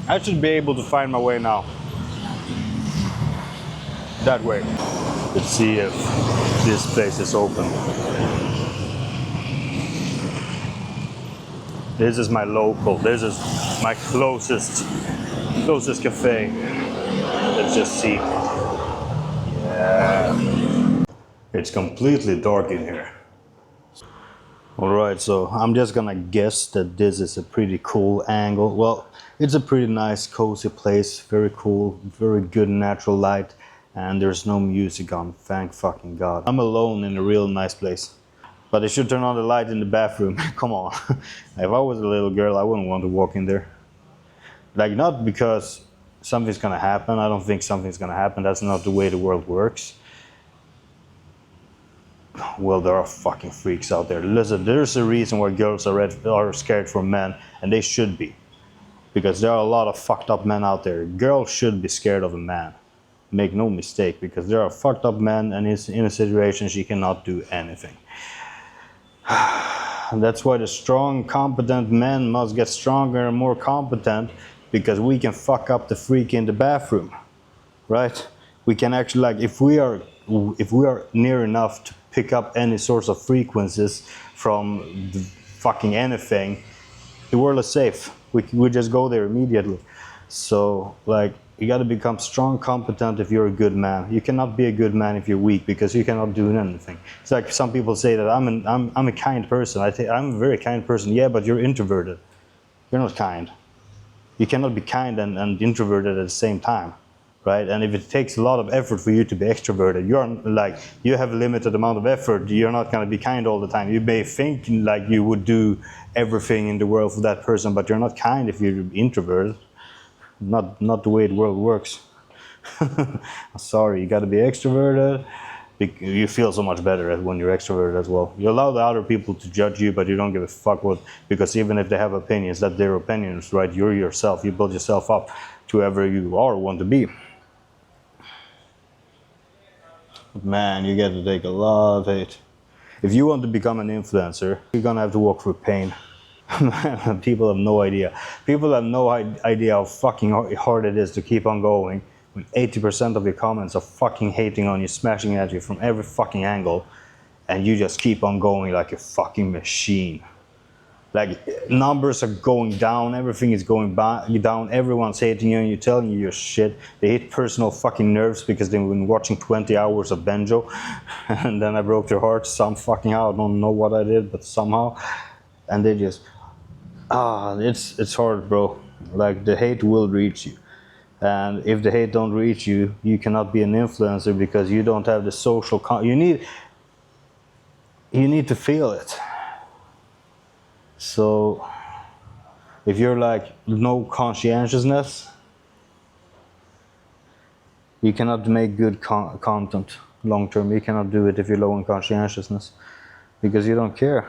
I should be able to find my way now. That way. Let's see if this place is open. This is my local. This is my closest cafe. Let's just see. Yeah. It's completely dark in here. Alright, so I'm just gonna guess that this is a pretty cool angle. Well, it's a pretty nice, cozy place. Very cool, very good natural light. And there's no music on, thank fucking God. I'm alone in a real nice place. But they should turn on the light in the bathroom. Come on. If I was a little girl, I wouldn't want to walk in there. Like, not because something's gonna happen. I don't think something's gonna happen. That's not the way the world works. Well, there are fucking freaks out there. Listen, there's a reason why girls are scared for men, and they should be. Because there are a lot of fucked up men out there. Girls should be scared of a man. Make no mistake, because there are fucked up men, and in a situation she cannot do anything. And that's why the strong, competent men must get stronger and more competent, because we can fuck up the freak in the bathroom, right? We can actually, like, if we are near enough to pick up any sorts of frequencies from the fucking anything, the world is safe. We just go there immediately. So, like, you got to become strong, competent if you're a good man. You cannot be a good man if you're weak, because you cannot do anything. It's like some people say that I'm a kind person. I think I'm a very kind person. Yeah, but you're introverted. You're not kind. You cannot be kind and introverted at the same time, right? And if it takes a lot of effort for you to be extroverted, you have a limited amount of effort. You're not going to be kind all the time. You may think like you would do everything in the world for that person, but you're not kind if you're introverted. Not the way the world works. Sorry, you got to be extroverted. You feel so much better when you're extroverted as well. You allow the other people to judge you, but you don't give a fuck what, because even if they have opinions, that's their opinions, right? You're yourself. You build yourself up to whoever you are or want to be. But man, you get to take a lot of hate. If you want to become an influencer, you're gonna have to walk through pain. People have no idea. People have no idea how fucking hard it is to keep on going when 80% of your comments are fucking hating on you, smashing at you from every fucking angle, and you just keep on going like a fucking machine. Like, numbers are going down, everything is going down, everyone's hating you and you're telling you your shit. They hit personal fucking nerves because they've been watching 20 hours of Benjo and then I broke their heart some fucking how. I don't know what I did, but somehow. And they just, it's hard, bro. Like, the hate will reach you. And if the hate don't reach you, you cannot be an influencer because you don't have the social, you need to feel it. So if you're like no conscientiousness, you cannot make good content long term. You cannot do it if you're low in conscientiousness because you don't care.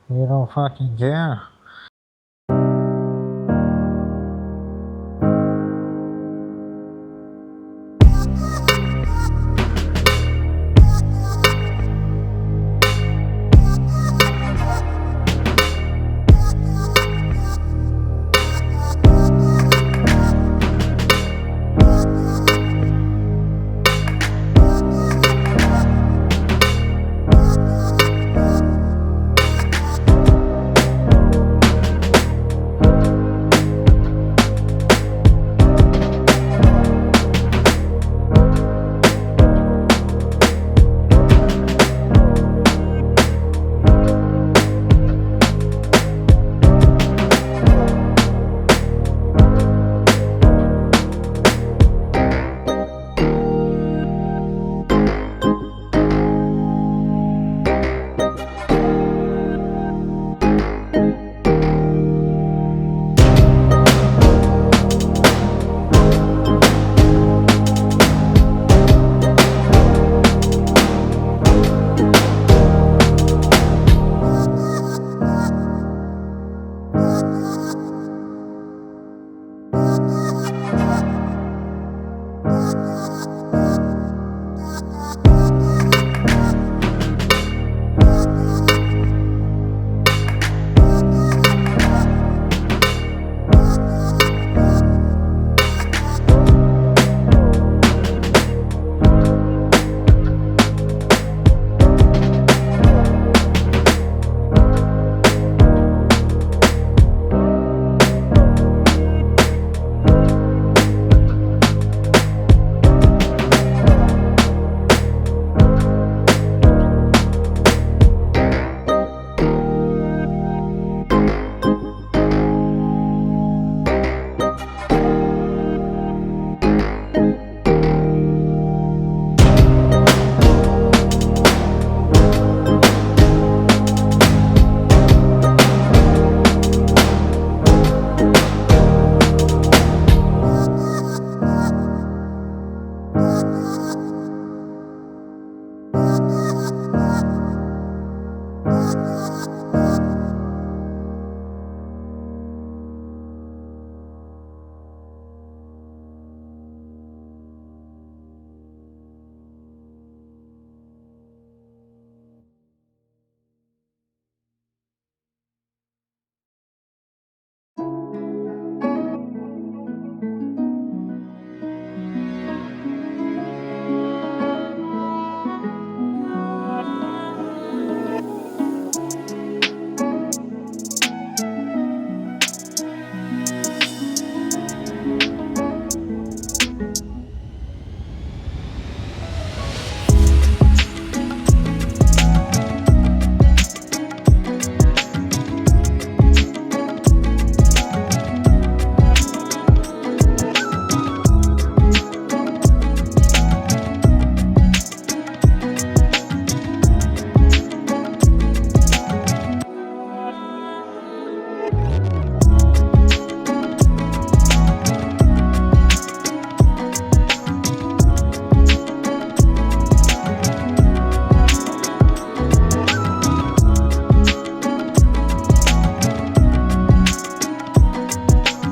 You don't fucking care.